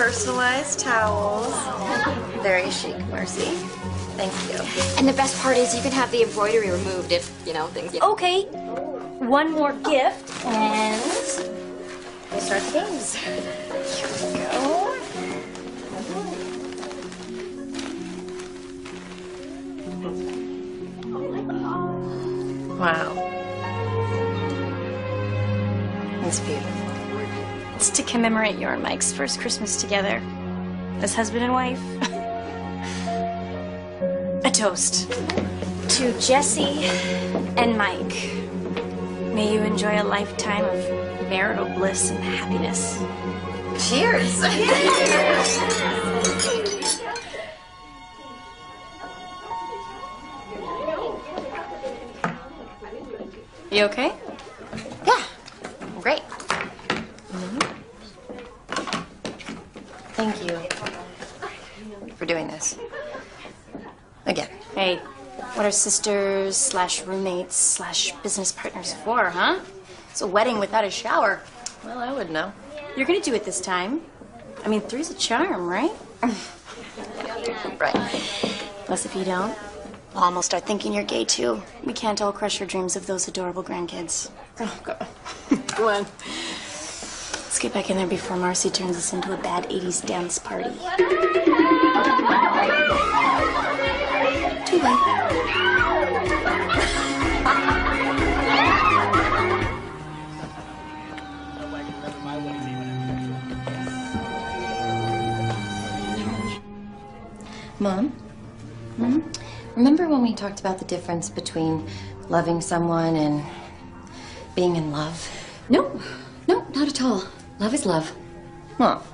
personalized towels. Very chic, Marcy. Thank you. And the best part is you can have the embroidery removed if, you know, things get... Okay, one more gift, and we'll start the games. Here we go. Wow. It's beautiful. It's to commemorate your and Mike's first Christmas together as husband and wife. A toast to Jesse and Mike. May you enjoy a lifetime of marital bliss and happiness. Cheers! You okay? Yeah, great. Thank you for doing this. Again. Hey, what are sisters slash roommates slash business partners for, huh? It's a wedding without a shower. Well, I would know. You're gonna do it this time. I mean, three's a charm, right? Right. Plus, if you don't, Mom will start thinking you're gay, too. We can't all crush your dreams of those adorable grandkids. Oh, God. Go on. Let's get back in there before Marcy turns us into a bad 80s dance party. Too late. Mom? Hmm? Remember when we talked about the difference between loving someone and being in love? No, not at all. Love is love. Well,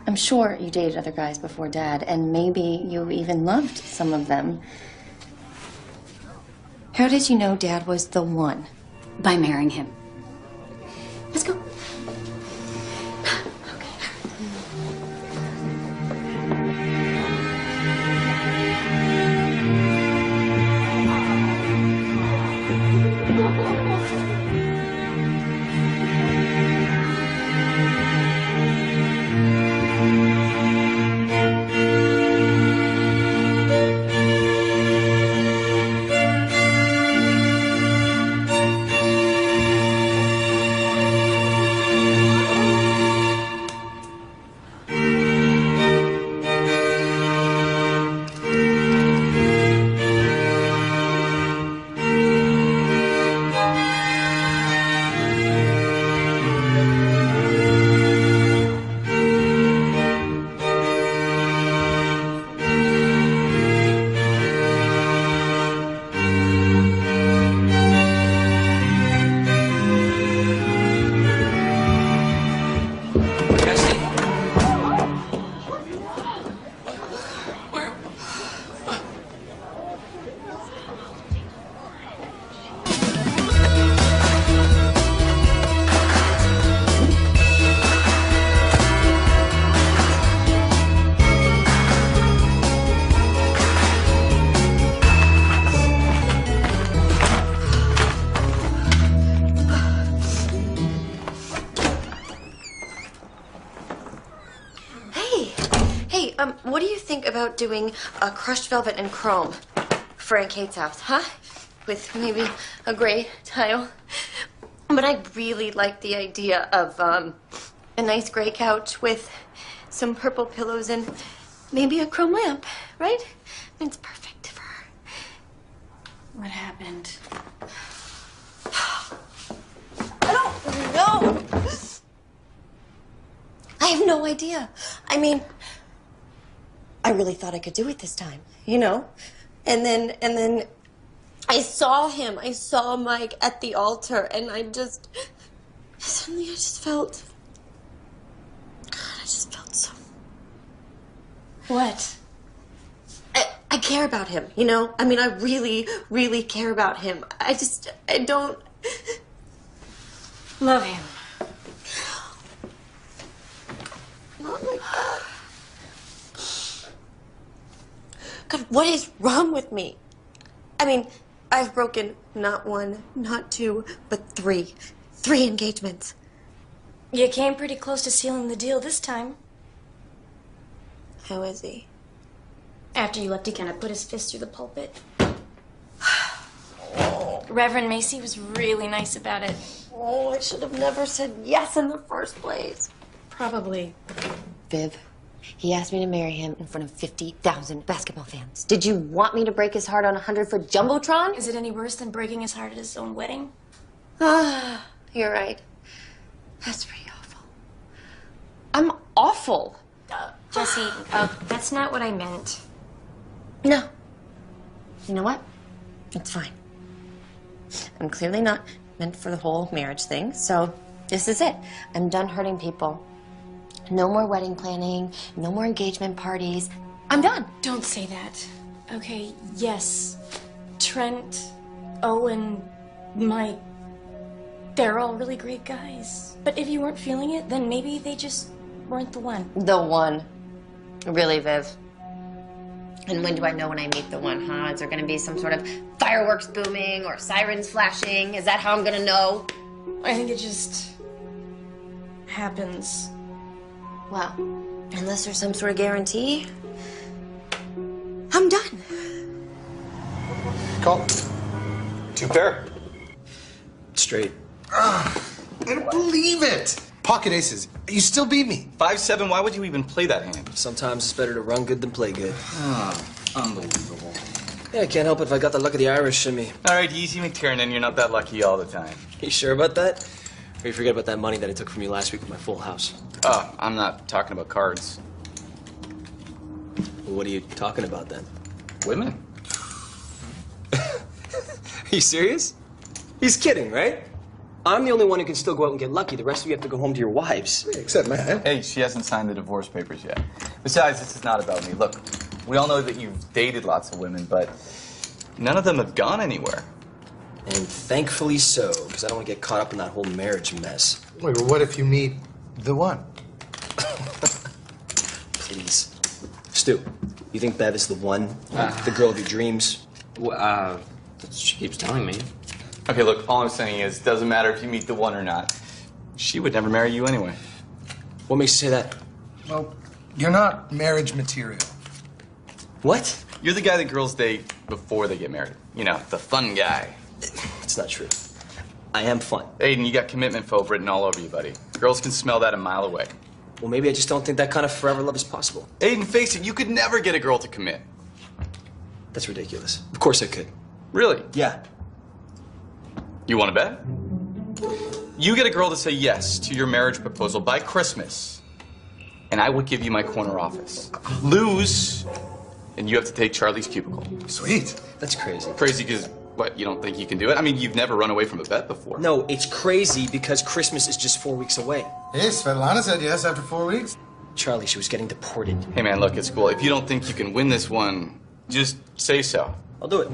I'm sure you dated other guys before Dad, and maybe you even loved some of them. How did you know Dad was the one? By marrying him. Let's go. What do you think about doing a crushed velvet and chrome for Aunt Kate's house, huh? With maybe a gray tile. But I really like the idea of a nice gray couch with some purple pillows and maybe a chrome lamp, right? I mean, it's perfect for her. What happened? I don't know. I have no idea. I mean, I really thought I could do it this time, you know? And then I saw him. I saw Mike at the altar, and suddenly I just felt, God, I just felt so. What? I care about him, you know? I mean, I really, really care about him. I don't. Love him. Not like that. God, what is wrong with me? I mean, I've broken not one, not two, but three. 3 engagements. You came pretty close to sealing the deal this time. How is he? After you left, he kind of put his fist through the pulpit. Reverend Macy was really nice about it. Oh, I should have never said yes in the first place. Probably. Viv, he asked me to marry him in front of 50,000 basketball fans. Did you want me to break his heart on a 100-foot Jumbotron? Is it any worse than breaking his heart at his own wedding? Ah, you're right. That's pretty awful. I'm awful. Jesse, that's not what I meant. No. You know what? It's fine. I'm clearly not meant for the whole marriage thing, so this is it. I'm done hurting people. No more wedding planning, no more engagement parties. I'm done. Don't say that. Okay, yes. Trent, Owen, Mike, they're all really great guys. But if you weren't feeling it, then maybe they just weren't the one. The one. Really, Viv. And when do I know when I meet the one, huh? Is there gonna be some sort of fireworks booming or sirens flashing? Is that how I'm gonna know? I think it just happens. Well, unless there's some sort of guarantee, I'm done. Call. 2 pair. Straight. I don't believe it. Pocket aces. You still beat me. 5-7, why would you even play that hand? Sometimes it's better to run good than play good. Unbelievable. Yeah, I can't help it if I got the luck of the Irish in me. All right, easy, McTiernan, you're not that lucky all the time. You sure about that? Or you forget about that money that I took from you last week with my full house? Oh, I'm not talking about cards. Well, what are you talking about then? Women? Are you serious? He's kidding, right? I'm the only one who can still go out and get lucky. The rest of you have to go home to your wives. Except Matt. Hey, she hasn't signed the divorce papers yet. Besides, this is not about me. Look, we all know that you've dated lots of women, but none of them have gone anywhere. And thankfully so, because I don't want to get caught up in that whole marriage mess. Wait, well, what if you meet the one? Please. Stu, you think Bev is the one? The girl of your dreams? Well, she keeps telling me. Okay, look, all I'm saying is, doesn't matter if you meet the one or not. She would never marry you anyway. What makes you say that? Well, you're not marriage material. What? You're the guy that girls date before they get married. You know, the fun guy. It's not true. I am fun. Aiden, you got commitment phobe written all over you, buddy. Girls can smell that a mile away. Well, maybe I just don't think that kind of forever love is possible. Aiden, face it, you could never get a girl to commit. That's ridiculous. Of course I could. Really? Yeah. You want to bet? You get a girl to say yes to your marriage proposal by Christmas, and I will give you my corner office. Lose, and you have to take Charlie's cubicle. Sweet. That's crazy. Crazy because, what, you don't think you can do it? I mean, you've never run away from a bet before. No, it's crazy because Christmas is just 4 weeks away. Hey, Svetlana said yes after 4 weeks. Charlie, she was getting deported. Hey, man, look, it's cool. If you don't think you can win this one, just say so. I'll do it.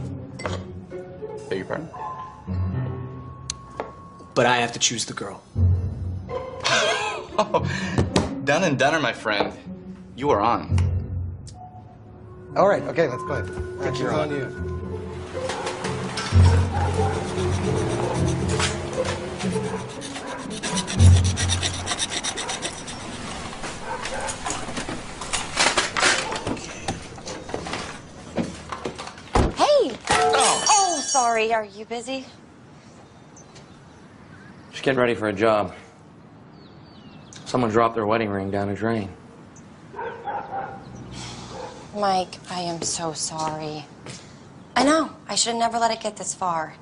Beg your pardon? But I have to choose the girl. Oh, done and doneer, my friend. You are on. All right, okay, let's play. Think you're on on. you. Hey! Oh, sorry. Are you busy? Just getting ready for a job. Someone dropped their wedding ring down a drain. Mike, I am so sorry. I know. I should have never let it get this far.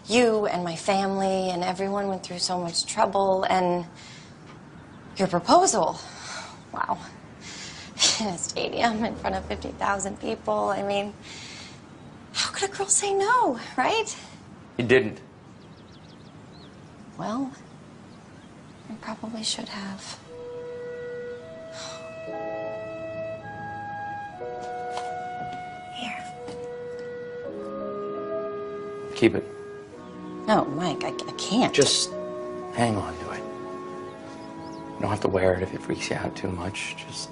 You and my family and everyone went through so much trouble, and your proposal. Wow. In a stadium in front of 50,000 people. I mean, how could a girl say no, right? You didn't. Well, I probably should have. Here. Keep it. No, Mike, I can't. Just hang on to it. You don't have to wear it if it freaks you out too much. Just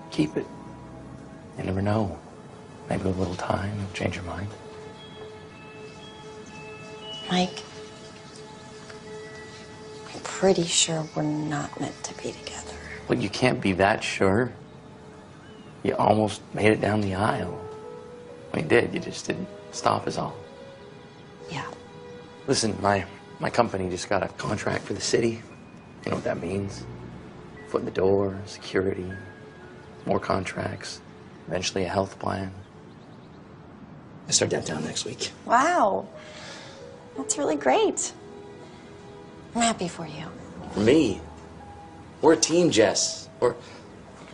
keep it. You never know. Maybe with a little time, you'll change your mind. Mike, I'm pretty sure we're not meant to be together. Well, you can't be that sure. You almost made it down the aisle. Well, you did. You just didn't stop is all. Yeah. Listen, my company just got a contract for the city. You know what that means? Foot in the door, security, more contracts, eventually a health plan. I start downtown next week. Wow. That's really great. I'm happy for you. For me, we're a team, Jess. We're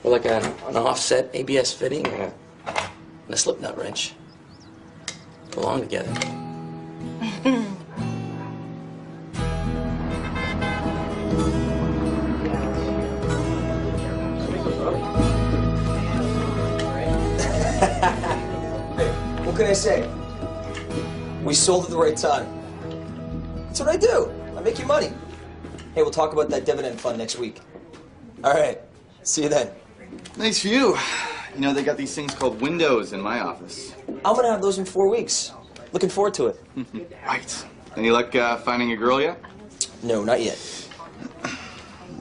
like an offset ABS fitting and a slip nut wrench. Belong together. What can I say? We sold at the right time. That's what I do. I make you money. Hey, we'll talk about that dividend fund next week. All right. See you then. Nice view. You know, they got these things called windows in my office. I'm gonna have those in 4 weeks. Looking forward to it. Right. Any luck finding a girl yet? No, not yet.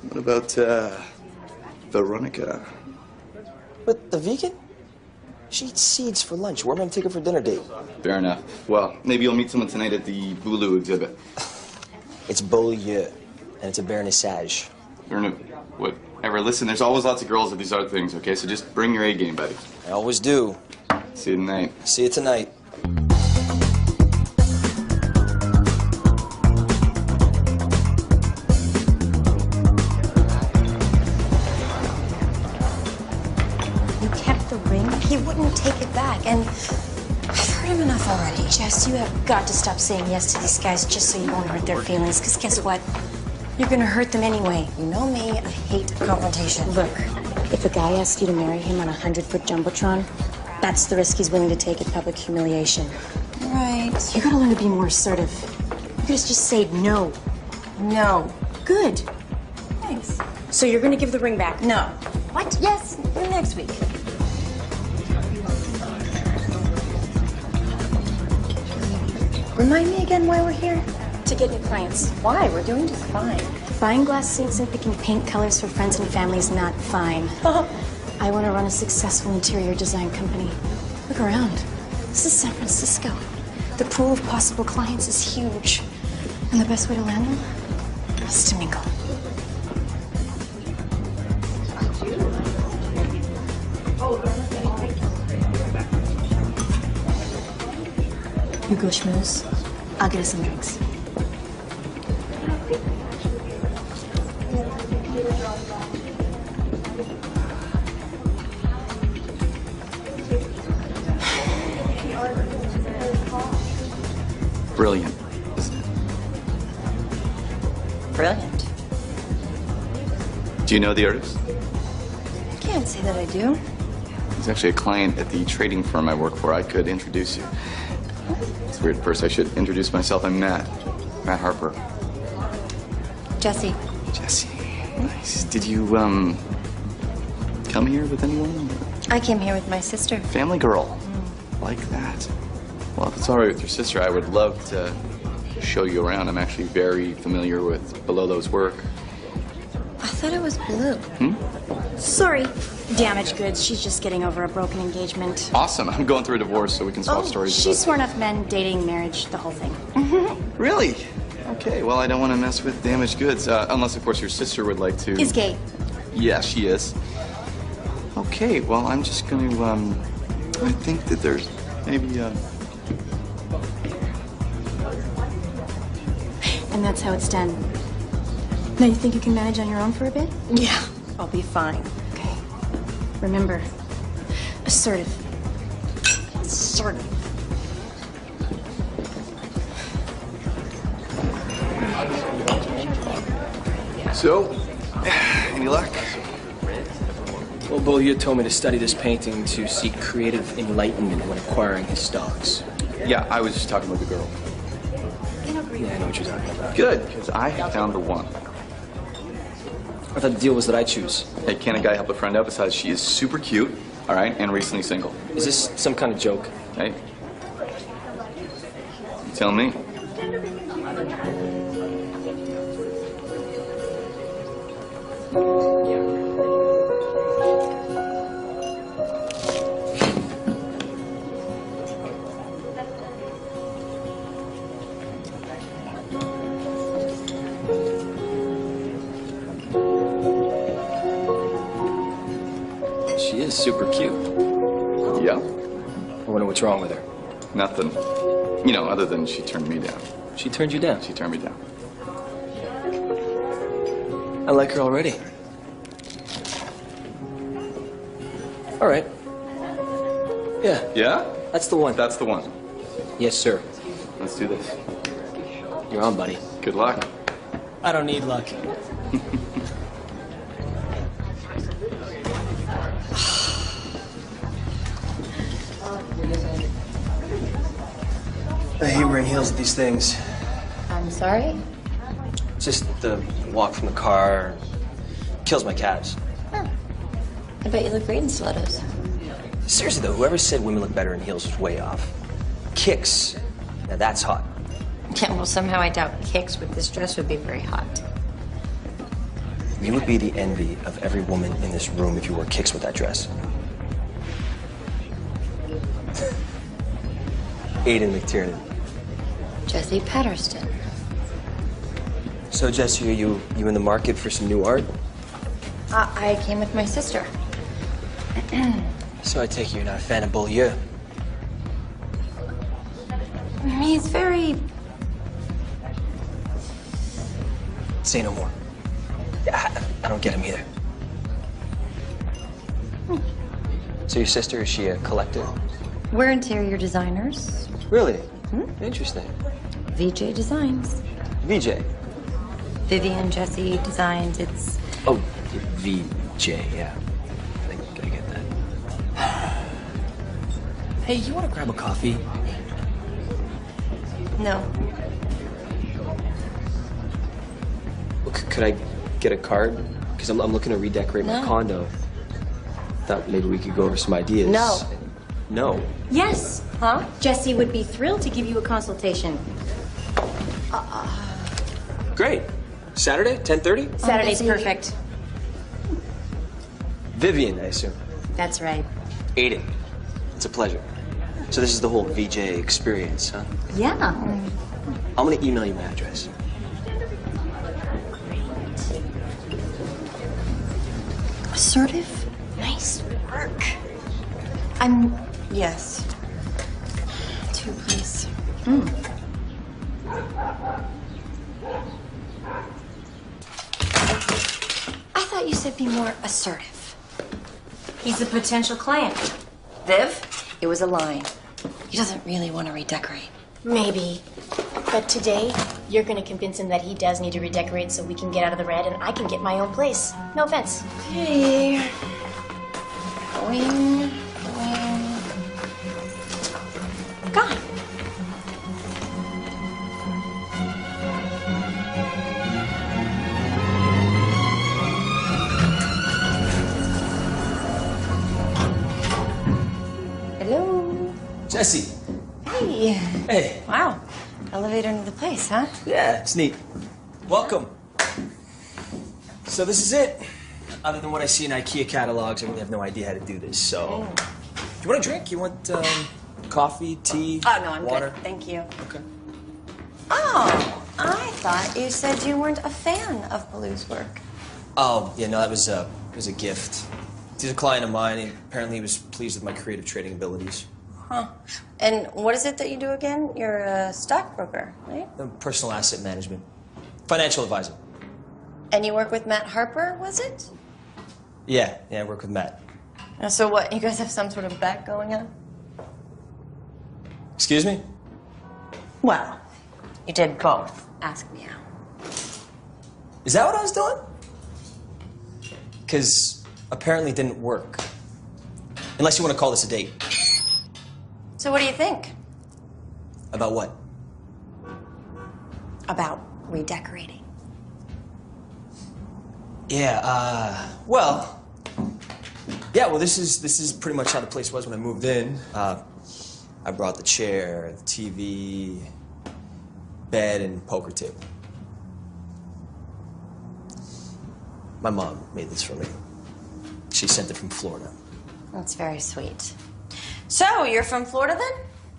What about Veronica? But the vegan? She eats seeds for lunch. Where am I gonna take her for dinner date? Fair enough. Well, maybe you'll meet someone tonight at the Boulou exhibit. It's Beaulieu, and it's a vernissage. Whatever. Listen, there's always lots of girls at these art things, okay? So just bring your A game, buddy. I always do. See you tonight. See you tonight. You kept the ring? He wouldn't take it back, and I've heard him enough already. Jess, you have got to stop saying yes to these guys just so you won't hurt their feelings. Because guess what? You're gonna hurt them anyway. You know me, I hate confrontation. Look, if a guy asks you to marry him on a 100-foot jumbotron, that's the risk he's willing to take at public humiliation. Right. You gotta learn to be more assertive. You just say no. No. Good. Thanks. So you're gonna give the ring back? No. What? Yes, next week. Remind me again why we're here? To get new clients. Why? We're doing just fine. Buying glass sinks and picking paint colors for friends and family is not fine. I want to run a successful interior design company. Look around. This is San Francisco. The pool of possible clients is huge. And the best way to land them is to mingle. You go schmooze. I'll get us some drinks. Brilliant, isn't it? Brilliant. Do you know the artist? I can't say that I do. He's actually a client at the trading firm I work for. I could introduce you. It's weird. First, I should introduce myself. I'm Matt. Matt Harper. Jesse. Jesse. Nice. Did you, come here with anyone? I came here with my sister. Family girl. Like that. Well, if it's all right with your sister, I would love to show you around. I'm actually very familiar with Bololo's work. I thought it was blue. Sorry. Damaged goods. She's just getting over a broken engagement. Awesome. I'm going through a divorce, so we can swap stories. She's sworn off men, dating, marriage, the whole thing. Really? Okay, well, I don't want to mess with damaged goods, unless, of course, your sister would like to. Is gay. Yeah, she is. Okay, well, I'm just going to, I think that there's maybe, And that's how it's done. Now, you think you can manage on your own for a bit? Yeah, I'll be fine. Okay. Remember, assertive. Assertive. So, any luck? Well, Beaulieu told me to study this painting to seek creative enlightenment when acquiring his stocks. Yeah, I was just talking with the girl. Yeah, I know what you're talking about. Good, because I have found the one. I thought the deal was that I choose. Hey, can a guy help a friend out? Besides, she is super cute, all right, and recently single. Is this some kind of joke? Hey, you tell me. She is super cute. Yeah. I wonder what's wrong with her. Nothing. You know, other than she turned me down. She turned you down. She turned me down. I like her already. All right. Yeah, Yeah? that's the one. That's the one. Yes, sir. Let's do this. You're on, buddy. Good luck. I don't need luck. I hate wearing heels at these things. I'm sorry? Just the walk from the car kills my calves. I bet you look great in stilettos. Seriously though, whoever said women look better in heels was way off. Kicks, now that's hot. Yeah, well, somehow I doubt kicks with this dress would be very hot. You would be the envy of every woman in this room if you wore kicks with that dress. Aiden McTiernan. Jesse Patterston. So Jesse, are you in the market for some new art? I came with my sister. So I take it you're not a fan of Beaulieu. He's very... Say no more. I don't get him either. So your sister, is she a collector? We're interior designers. Really? Interesting. VJ Designs. VJ. Vivian Jesse Designs. It's... Oh, VJ, yeah. I get that. Hey, you want to grab a coffee? No. Well, could I get a card? Because I'm looking to redecorate my No. condo. Thought maybe we could go over some ideas. No. No. Yes. Huh? Jesse would be thrilled to give you a consultation. Great. Saturday, 10:30? Saturday's busy. perfect. Vivian, I assume. That's right. Aiden. It's a pleasure. So this is the whole VJ experience, huh? Yeah. I'm gonna email you my address. Assertive? Nice work. Yes. Two, please. I thought you said be more assertive. He's a potential client. Viv, it was a line. He doesn't really want to redecorate. Maybe. But today, you're gonna convince him that he does need to redecorate so we can get out of the red and I can get my own place. No offense. Okay. Going. Gone. Hello. Jesse. Hey. Hey. Wow. Elevator into the place, huh? Yeah, it's neat. Welcome. So this is it. Other than what I see in IKEA catalogs, I really have no idea how to do this. So, do you want a drink? You want coffee, tea, Oh, no, I'm water? good. Thank you. Okay. Oh, I thought you said you weren't a fan of Baloo's work. Oh, yeah, no, that was a gift. He's a client of mine, and apparently he was pleased with my creative trading abilities. Huh. And what is it that you do again? You're a stockbroker, right? Personal asset management. Financial advisor. And you work with Matt Harper, was it? Yeah, I work with Matt. So what, you guys have some sort of bet going on? Excuse me? Well, you did both. Ask me out. Is that what I was doing? Because apparently it didn't work. Unless you want to call this a date. So what do you think About what? about redecorating? Yeah, well, this is pretty much how the place was when I moved in. I brought the chair, the TV, bed, and poker table. My mom made this for me. She sent it from Florida. That's very sweet. So, you're from Florida then?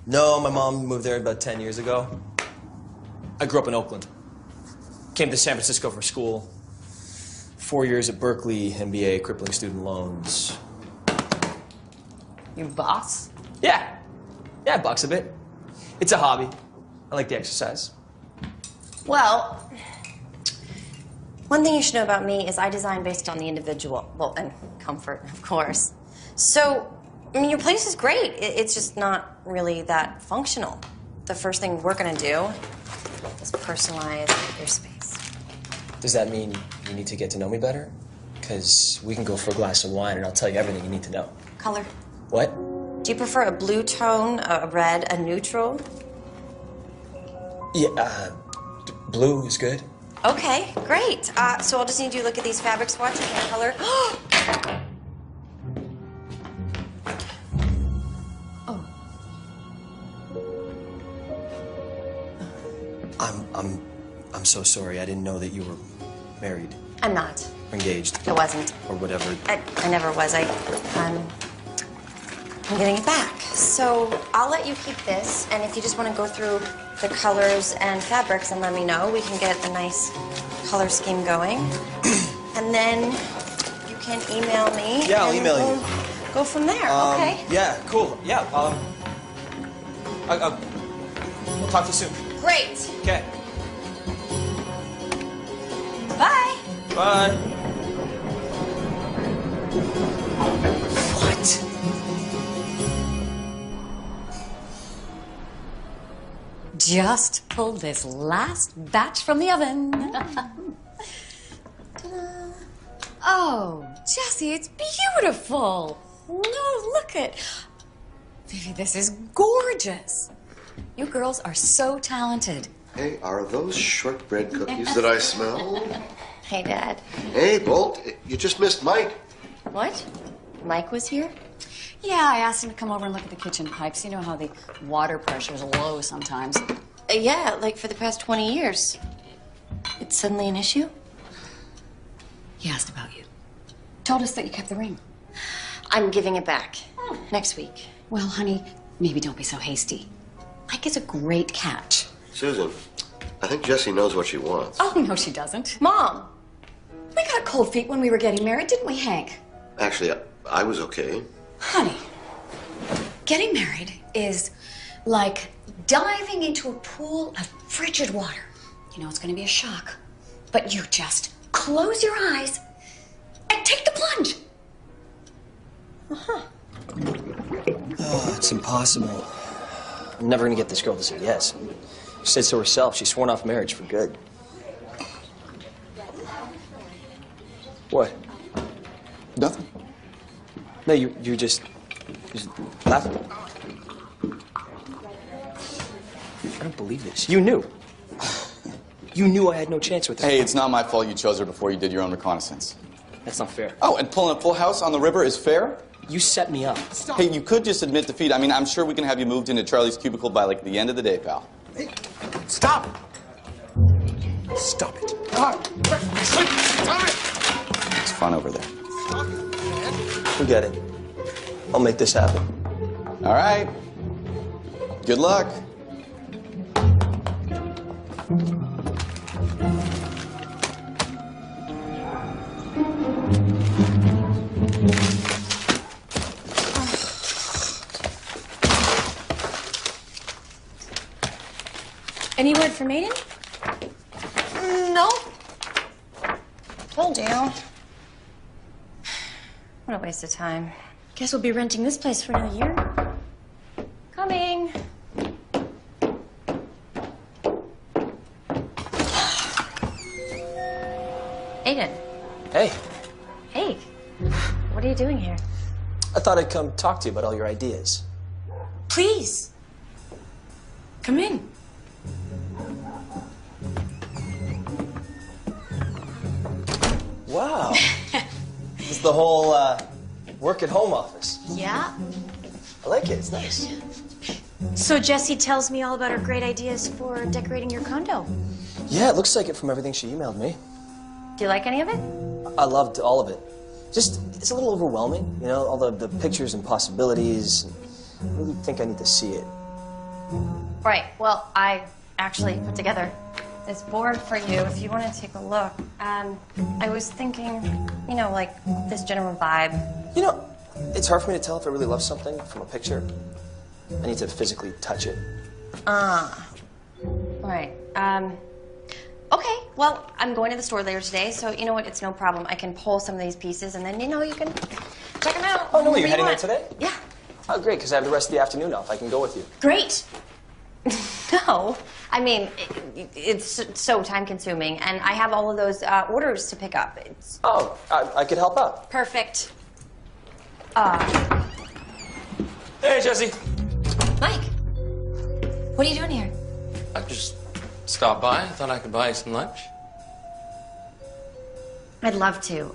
No, my mom moved there about 10 years ago. I grew up in Oakland. Came to San Francisco for school. 4 years at Berkeley, MBA, crippling student loans. You boss? Yeah. Yeah, I box a bit. It's a hobby. I like the exercise. Well, one thing you should know about me is I design based on the individual. Well, and comfort, of course. So, I mean, your place is great. It's just not really that functional. The first thing we're gonna do is personalize your space. Does that mean you need to get to know me better? Because we can go for a glass of wine and I'll tell you everything you need to know. Color. What? Do you prefer a blue tone, a red, a neutral? Yeah, blue is good. Okay, great. So I'll just need you to look at these fabric swatches and color. I'm so sorry. I didn't know that you were married I'm not. or engaged It wasn't. or whatever. I never was. I'm getting it back. So I'll let you keep this, and if you just want to go through the colors and fabrics and let me know, we can get a nice color scheme going. And then you can email me. Yeah, I'll and email we'll you. Go from there, okay? Yeah, cool. Yeah, I'll talk to you soon. Great. Okay. Bye. Bye. What? Just pulled this last batch from the oven. Oh, Jessie, it's beautiful. No, look at... Baby, this is gorgeous. You girls are so talented. Hey, are those shortbread cookies that I smell? Hey, Dad. Hey, Bolt, you just missed Mike. What? Mike was here? Yeah, I asked him to come over and look at the kitchen pipes. You know how the water pressure's low sometimes. Yeah, like for the past 20 years. It's suddenly an issue? He asked about you. Told us that you kept the ring. I'm giving it back. Next week. Well, honey, maybe don't be so hasty. Mike is a great catch. Susan, I think Jessie knows what she wants. Oh, no, she doesn't. Mom! We got cold feet when we were getting married, didn't we, Hank? Actually, I was okay. Honey, getting married is like diving into a pool of frigid water. You know it's going to be a shock, but you just close your eyes and take the plunge. Oh, it's impossible. I'm never gonna get this girl to say yes. She said so herself. She's sworn off marriage for good. What? Nothing. No, you're just laughing. I don't believe this. You knew. You knew I had no chance with her. Hey, it's not my fault you chose her before you did your own reconnaissance. That's not fair. Oh, and pulling a full house on the river is fair? You set me up. Hey, you could just admit defeat. I mean, I'm sure we can have you moved into Charlie's cubicle by, like, the end of the day, pal. Hey, stop! Stop it. It's fun over there. Forget it. I'll make this happen. All right. Good luck. Any word from Aiden? No. Told you. What a waste of time. Guess we'll be renting this place for another year. Coming. Aiden. Hey, Hey. What are you doing here? I thought I'd come talk to you about all your ideas. Please. Come in. Wow. This is the whole work at home office. Yeah. I like it. It's nice. So Jessie tells me all about her great ideas for decorating your condo. Yeah, it looks like it from everything she emailed me. Do you like any of it? I loved all of it. Just, it's a little overwhelming, you know, all the pictures and possibilities. I really think I need to see it. Right. Well, I actually put together this board for you if you want to take a look. I was thinking, you know, like this general vibe. You know, It's hard for me to tell if I really love something from a picture. I need to physically touch it. Right. Okay, well, I'm going to the store later today, so you know what? It's no problem. I can pull some of these pieces, and then, you know, you can check them out. Oh, no, whenever you're you heading there want. today? Yeah. Oh, great, because I have the rest of the afternoon off. I can go with you. Great. No, I mean, it's so time-consuming, and I have all of those orders to pick up. It's Oh, I could help out. perfect. Hey, Jesse. Mike, what are you doing here? I just stopped by. I thought I could buy you some lunch. I'd love to.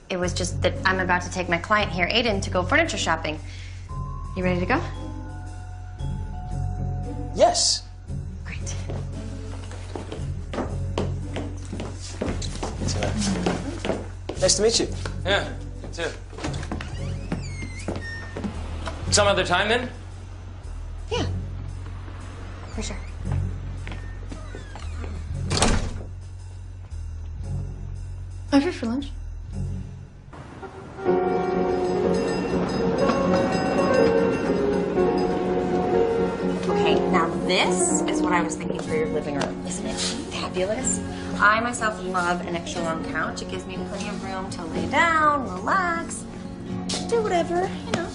It was just that I'm about to take my client here, Aiden, to go furniture shopping. You ready to go? Yes. Great. Nice to meet you. Yeah, you too. Some other time then? Yeah, for sure. I'm here for lunch. Okay, now this is what I was thinking for your living room. Isn't it fabulous? I myself love an extra long couch. It gives me plenty of room to lay down, relax, do whatever, you know.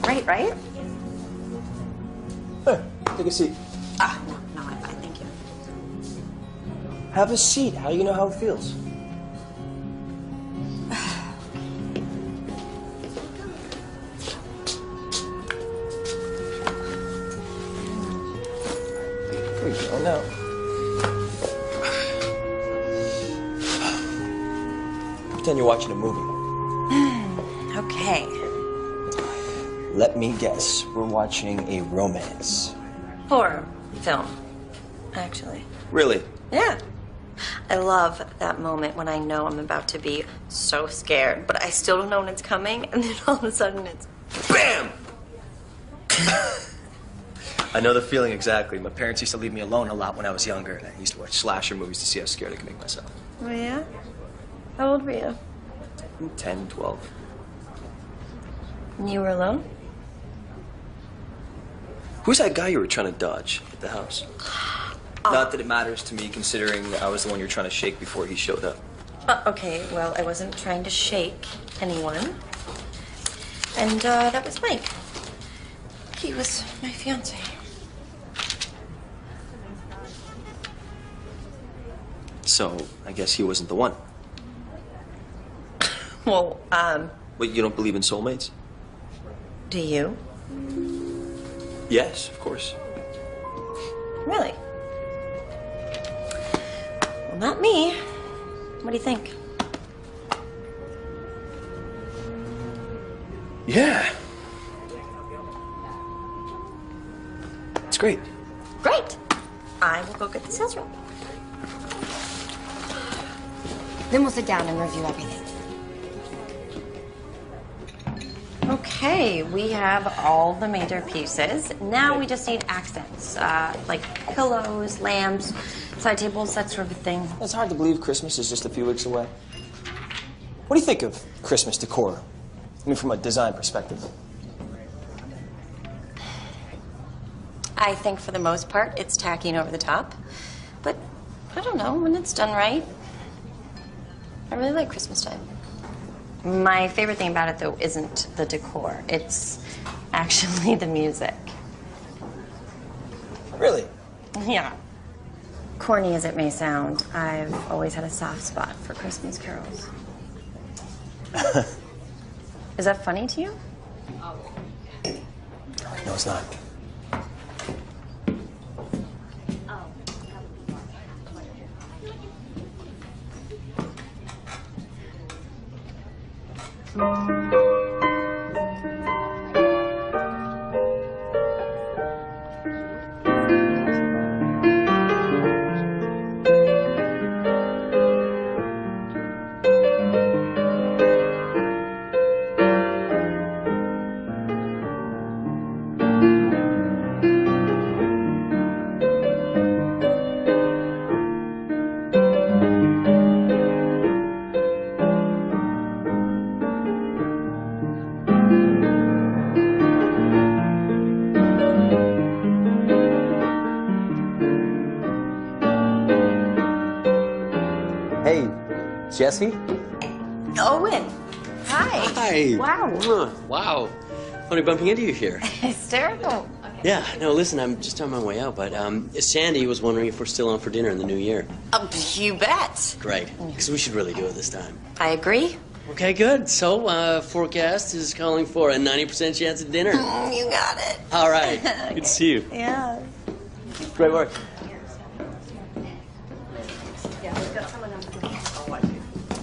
Great, right? Here, take a seat. No, I'm fine, thank you. Have a seat. How do you know how it feels? There you go. Now, pretend you're watching a movie. Okay. Let me guess. We're watching a romance. Horror film, actually. Really? Yeah. I love that moment when I know I'm about to be so scared, but I still don't know when it's coming, and then all of a sudden it's BAM! I know the feeling exactly. My parents used to leave me alone a lot when I was younger, and I used to watch slasher movies to see how scared I could make myself. Oh, yeah? How old were you? 10, 12. And you were alone? Who's that guy you were trying to dodge at the house? Not that it matters to me, considering I was the one you were trying to shake before he showed up. Okay, well, I wasn't trying to shake anyone. And that was Mike. He was my fiance. So, I guess he wasn't the one. Well, Wait, you don't believe in soulmates? do you? Yes, of course. Really? Well, not me. What do you think? Yeah. It's great. Great. I will go get the sales rep. Then we'll sit down and review everything. Okay, we have all the major pieces. Now we just need accents, like pillows, lamps, side tables, that sort of thing. It's hard to believe Christmas is just a few weeks away. What do you think of Christmas decor? I mean, from a design perspective. I think for the most part, it's tacky and over the top. But I don't know, when it's done right, I really like Christmas time. My favorite thing about it, though, isn't the decor. It's actually the music. Really? Yeah. Corny as it may sound, I've always had a soft spot for Christmas carols. Is that funny to you? No, it's not. Hey, Jesse? Owen. Hi. Hi. Wow. Wow. Funny bumping into you here. Hysterical. Yeah, no, listen, I'm just on my way out, but Sandy was wondering if we're still on for dinner in the new year. You bet. Great, because we should really do it this time. I agree. Okay, good. So, forecast is calling for a 90% chance of dinner. You got it. All right. Good to see you. Yeah. Great work.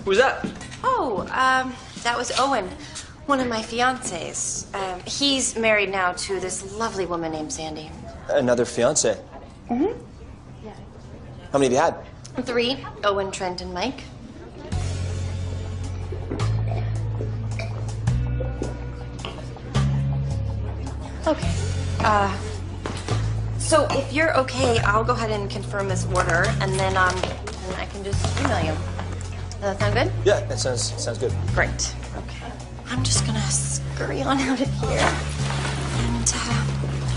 Who's that? Oh, that was Owen, one of my fiancés. He's married now to this lovely woman named Sandy. Another fiance. Mm-hmm. How many have you had? 3, Owen, Trent, and Mike. Okay. So if you're okay, I'll go ahead and confirm this order, and then I can just email you. Does that sound good? Yeah, that sounds good. Great. Okay. I'm just gonna scurry on out of here, and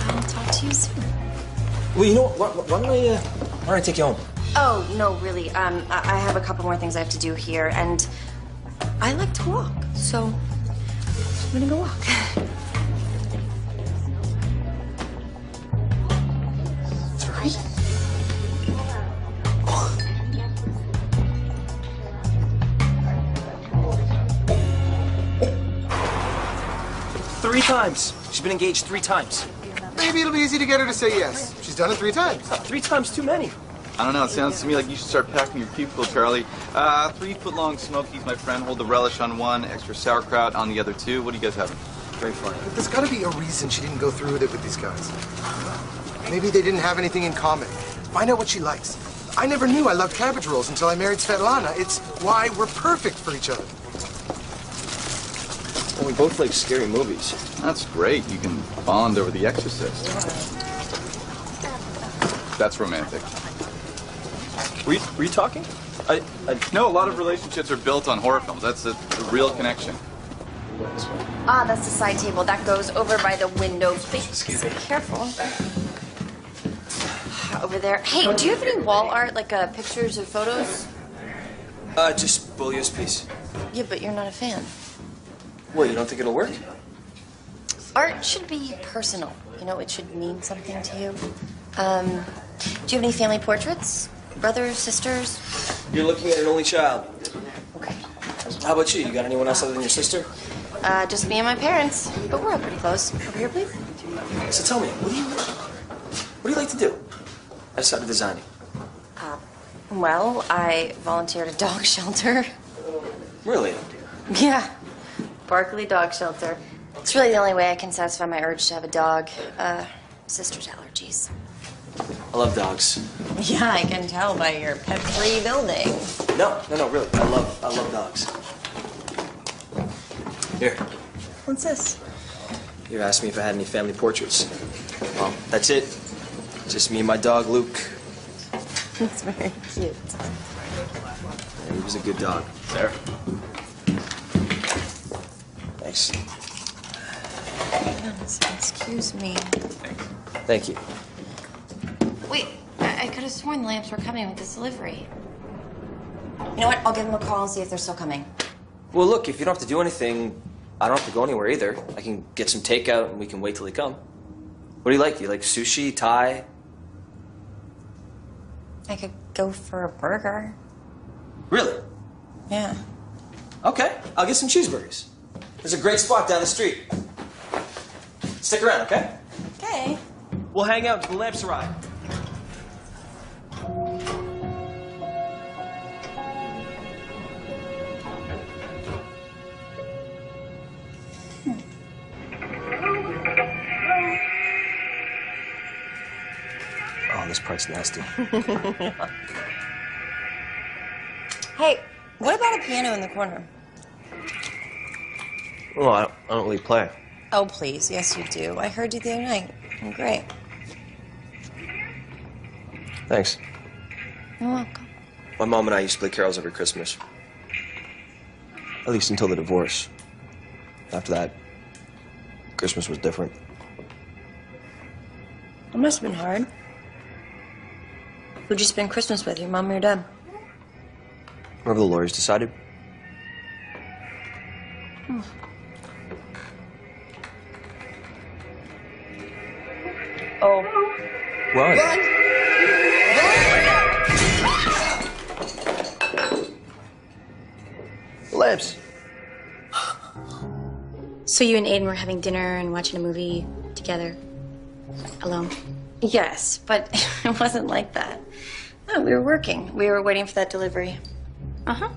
I'll talk to you soon. Well, you know what? Why don't I take you home? Oh no, really. I have a couple more things I have to do here, and I like to walk, so I'm gonna go walk. Three times. She's been engaged 3 times. Maybe it'll be easy to get her to say yes. She's done it 3 times. 3 times too many. I don't know. It sounds to me like you should start packing your people, Charlie. 3-foot-long Smokies, my friend. Hold the relish on one, extra sauerkraut on the other 2. What do you guys have? Very funny. But there's got to be a reason she didn't go through with it with these guys. Maybe they didn't have anything in common. Find out what she likes. I never knew I loved cabbage rolls until I married Svetlana. It's why we're perfect for each other. Well, we both like scary movies. That's great. You can bond over The Exorcist. That's romantic. Were you talking? No, a lot of relationships are built on horror films. That's a real connection. Ah, that's the side table. That goes over by the window. Please, be careful. Over there. Hey, do you have any wall art, like pictures or photos? Just Bolio's piece. Yeah, but you're not a fan. What, you don't think it'll work? Art should be personal. You know, it should mean something to you. Do you have any family portraits? Brothers, sisters? You're looking at an only child. Okay. How about you? You got anyone else other than your sister? Just me and my parents. But we're all pretty close. Over here, please. So tell me, what do you like to do outside of designing? Well, I volunteered at a dog shelter. Really? Yeah. Barkley Dog Shelter. It's really the only way I can satisfy my urge to have a dog. Sister's allergies. I love dogs. Yeah, I can tell by your pet-free building. No, really. I love dogs. Here. What's this? You asked me if I had any family portraits. Well, that's it. Just me and my dog, Luke. It's very cute. He was a good dog. There. Thanks. Excuse me. Thank you. Wait, I could have sworn the lamps were coming with this delivery. You know what? I'll give them a call and see if they're still coming. Well, look, if you don't have to do anything, I don't have to go anywhere either. I can get some takeout and we can wait till they come. What do you like? Do you like sushi, Thai? I could go for a burger. Really? Yeah. Okay, I'll get some cheeseburgers. There's a great spot down the street. Stick around, okay? Okay. We'll hang out until the lamps arrive. Oh, this part's nasty. Hey, what about a piano in the corner? Well, I don't really play. Oh, please. Yes, you do. I heard you the other night. Great. Thanks. You're welcome. My mom and I used to play carols every Christmas. At least until the divorce. After that, Christmas was different. It must have been hard. Who'd you spend Christmas with, your mom or your dad? Whatever the lawyers decided. Oh. Run! Lamps. So you and Aiden were having dinner and watching a movie together? Alone? Yes, but it wasn't like that. No, we were working. We were waiting for that delivery. Uh-huh.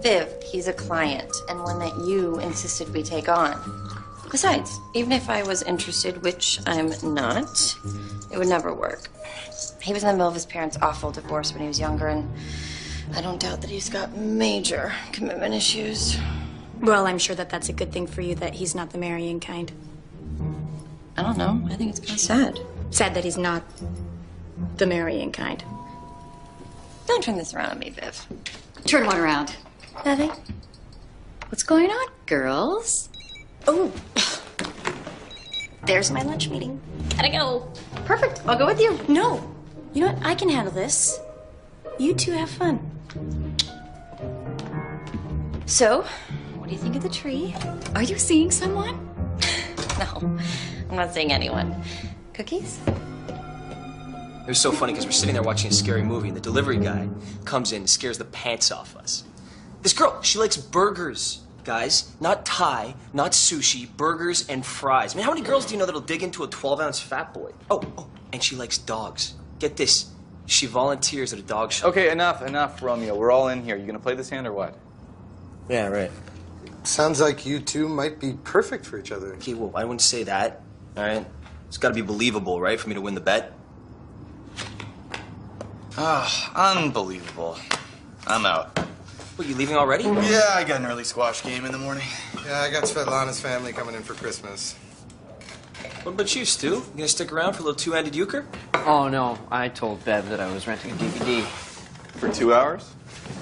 Viv, he's a client, and one that you insisted we take on. Besides, even if I was interested, which I'm not, it would never work. He was in the middle of his parents' awful divorce when he was younger, and I don't doubt that he's got major commitment issues. Well, I'm sure that that's a good thing for you that he's not the marrying kind. I don't know. I think it's kind of sad. Sad that he's not the marrying kind. Don't turn this around on me, Viv. Turn one around. Nothing. What's going on, girls? Oh, there's my lunch meeting. Gotta go. Perfect. I'll go with you. No. You know what? I can handle this. You two have fun. So, what do you think of the tree? Are you seeing someone? No, I'm not seeing anyone. Cookies? It was so funny because we're sitting there watching a scary movie and the delivery guy comes in and scares the pants off us. This girl, she likes burgers, guys. Not Thai, not sushi, burgers and fries. I mean, how many girls do you know that'll dig into a 12-ounce fat boy? Oh, and she likes dogs. Get this, she volunteers at a dog show. Okay, enough, Romeo. We're all in here. You gonna play this hand or what? Yeah, right. Sounds like you two might be perfect for each other. Okay, well, I wouldn't say that, all right? It's got to be believable, right, for me to win the bet? Ah, unbelievable. I'm out. What, you leaving already? Yeah, I got an early squash game in the morning. Yeah, I got Svetlana's family coming in for Christmas. What about you, Stu? You gonna stick around for a little two-handed euchre? Oh, no. I told Bev that I was renting a DVD. For 2 hours?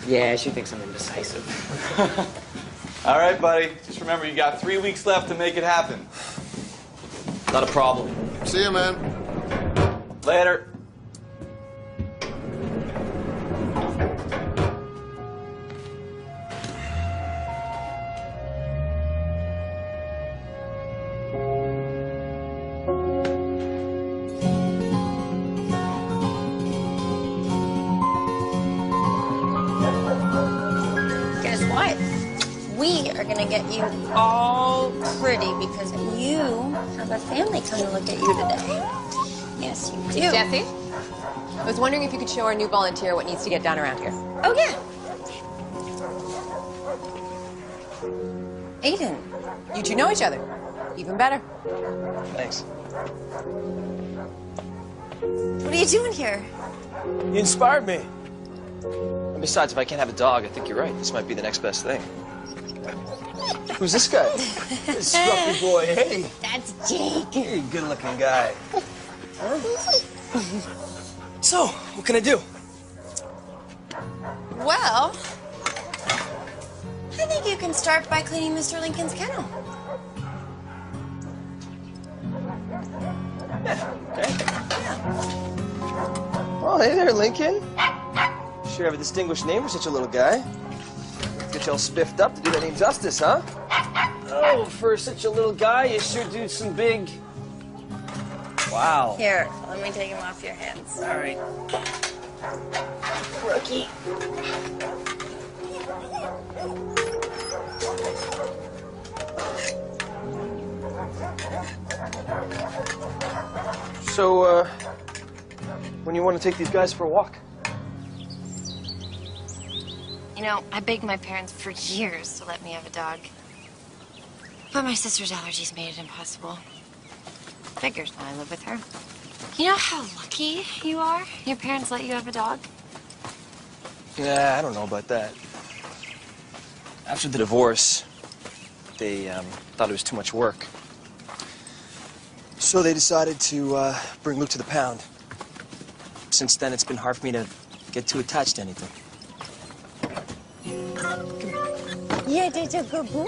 Yeah, she thinks I'm indecisive. All right, buddy. Just remember, you got 3 weeks left to make it happen. Not a problem. See you, man. Later. Guess what? We are gonna get you all pretty because you have a family come to look at you today. Yes, you do. Jesse, I was wondering if you could show our new volunteer what needs to get done around here. Oh, yeah. Aiden. You two know each other. Even better. Thanks. What are you doing here? You inspired me. And besides, if I can't have a dog, I think you're right. This might be the next best thing. Who's this guy? This scruffy boy. Hey. That's Jake. Hey, good-looking guy. So, what can I do? Well, I think you can start by cleaning Mr. Lincoln's kennel. Okay. Oh, hey there, Lincoln. Sure have a distinguished name for such a little guy. Get you all spiffed up to do that name justice, huh? Oh, for such a little guy, you sure do some big... Wow. Here, let me take him off your hands. All right. Rookie. So, when you want to take these guys for a walk? You know, I begged my parents for years to let me have a dog. But my sister's allergies made it impossible. Figures now I live with her. You know how lucky you are? Your parents let you have a dog? Yeah, I don't know about that. After the divorce, they thought it was too much work. So they decided to bring Luke to the pound. Since then, it's been hard for me to get too attached to anything. Yeah, that's a good boy.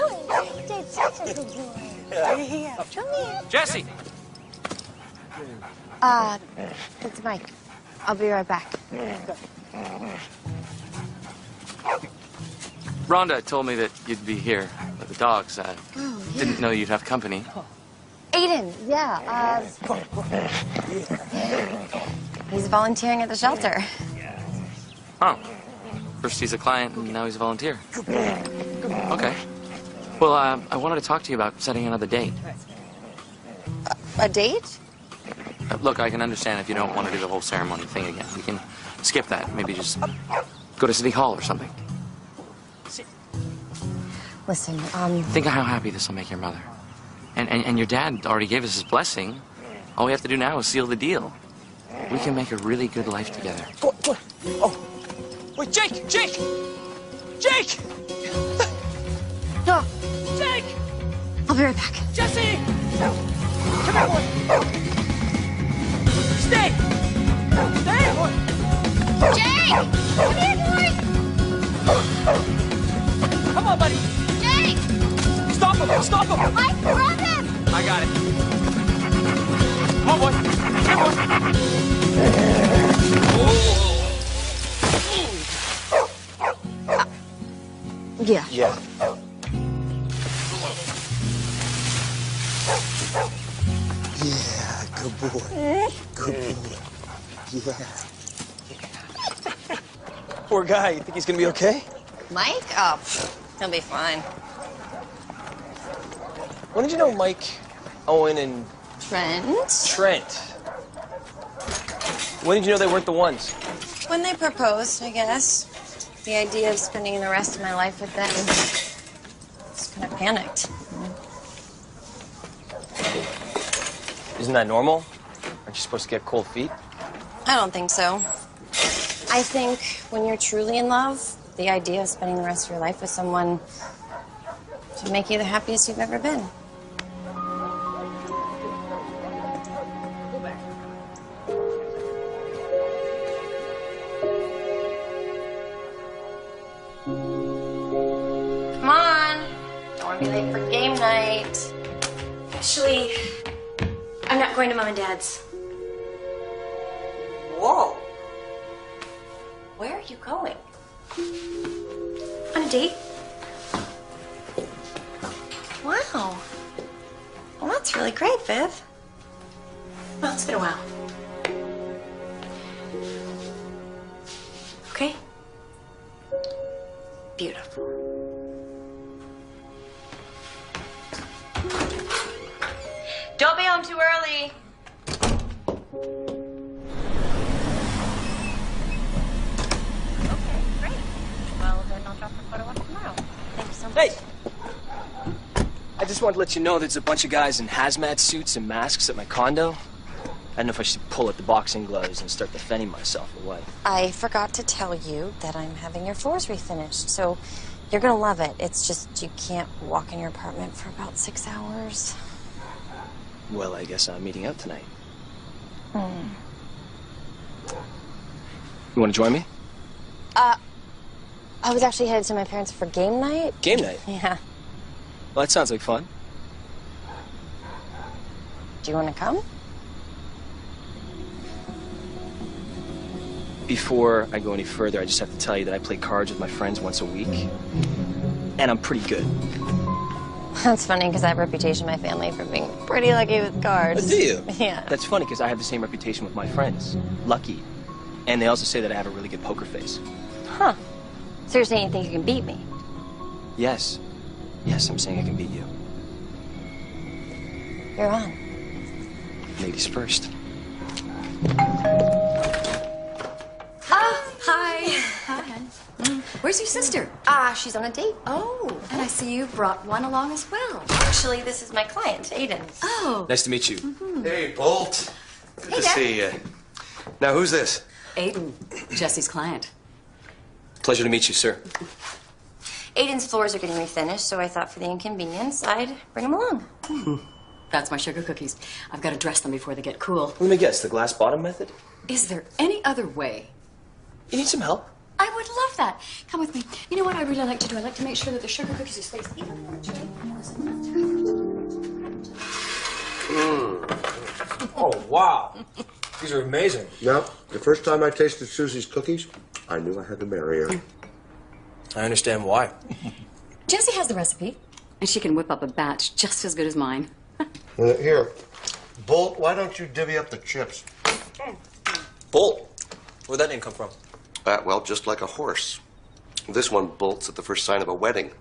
That's such a good boy. Yeah. Come here. Jesse! It's Mike. I'll be right back. Rhonda told me that you'd be here with the dogs. I didn't know you'd have company. Aiden, yeah. He's volunteering at the shelter. Oh. First he's a client, and now he's a volunteer. Okay. Well, I wanted to talk to you about setting another date. A date? Look, I can understand if you don't want to do the whole ceremony thing again. We can skip that. Maybe just go to City Hall or something. Listen, Think of how happy this will make your mother. And your dad already gave us his blessing. All we have to do now is seal the deal. We can make a really good life together. Go on. Oh. Wait, Jake! Jake! Jake! No. Jake! I'll be right back. Jesse! Come here, boy! Stay! Stay! Jake! Come here, boy! Come on, buddy! Jake! Stop him! Stop him! Mike, grab him! I got it. Come on, boy! Come Yeah. Yeah. Yeah, good boy. Good boy. Yeah. Poor guy. You think he's gonna be okay? Mike? Oh, he'll be fine. When did you know Mike, Owen, and Trent? When did you know they weren't the ones? When they proposed, I guess. The idea of spending the rest of my life with them, just kind of panicked. Isn't that normal? Aren't you supposed to get cold feet? I don't think so. I think when you're truly in love, the idea of spending the rest of your life with someone should make you the happiest you've ever been. Come on. Don't want to be late for game night. Actually, I'm not going to Mom and Dad's. Whoa. Where are you going? On a date? Wow. Well, that's really great, Viv. Well, it's been a while. Okay? Beautiful. Don't be home too early. Okay, great. Well, then I'll drop the photo off tomorrow. Thank you so much. Hey! I just wanted to let you know there's a bunch of guys in hazmat suits and masks at my condo. I don't know if I should pull out the boxing gloves and start defending myself or what. I forgot to tell you that I'm having your floors refinished, so you're gonna love it. It's just you can't walk in your apartment for about 6 hours. Well, I guess I'm meeting out tonight. You want to join me? I was actually headed to my parents for game night. Game night? Yeah. Well, that sounds like fun. Do you want to come? Before I go any further, I just have to tell you that I play cards with my friends once a week. And I'm pretty good. That's funny because I have a reputation in my family for being pretty lucky with cards. Oh, do you? Yeah. That's funny because I have the same reputation with my friends. Lucky. And they also say that I have a really good poker face. Huh. So you're saying you think you can beat me? Yes. Yes, I'm saying I can beat you. You're on. Ladies first. Hi. Hi. Where's your sister? She's on a date. Oh, and I see you brought one along as well. Actually, this is my client, Aiden. Oh. Nice to meet you. Hey, Bolt. Good to Dad. see you. Now, who's this? Aiden, Jesse's client. Pleasure to meet you, sir. Aiden's floors are getting refinished, so I thought for the inconvenience, I'd bring him along. That's my sugar cookies. I've got to dress them before they get cool. Let me guess, the glass bottom method? Is there any other way? You need some help? I would love that. Come with me. You know what I really like to do? I like to make sure that the sugar cookies are spaced evenly. Oh, wow. These are amazing. Now, the first time I tasted Susie's cookies, I knew I had to marry her. I understand why. Jessie has the recipe, and she can whip up a batch just as good as mine. Here, Bolt, why don't you divvy up the chips? Bolt. Where'd that name come from? Well, just like a horse. This one bolts at the first sign of a wedding.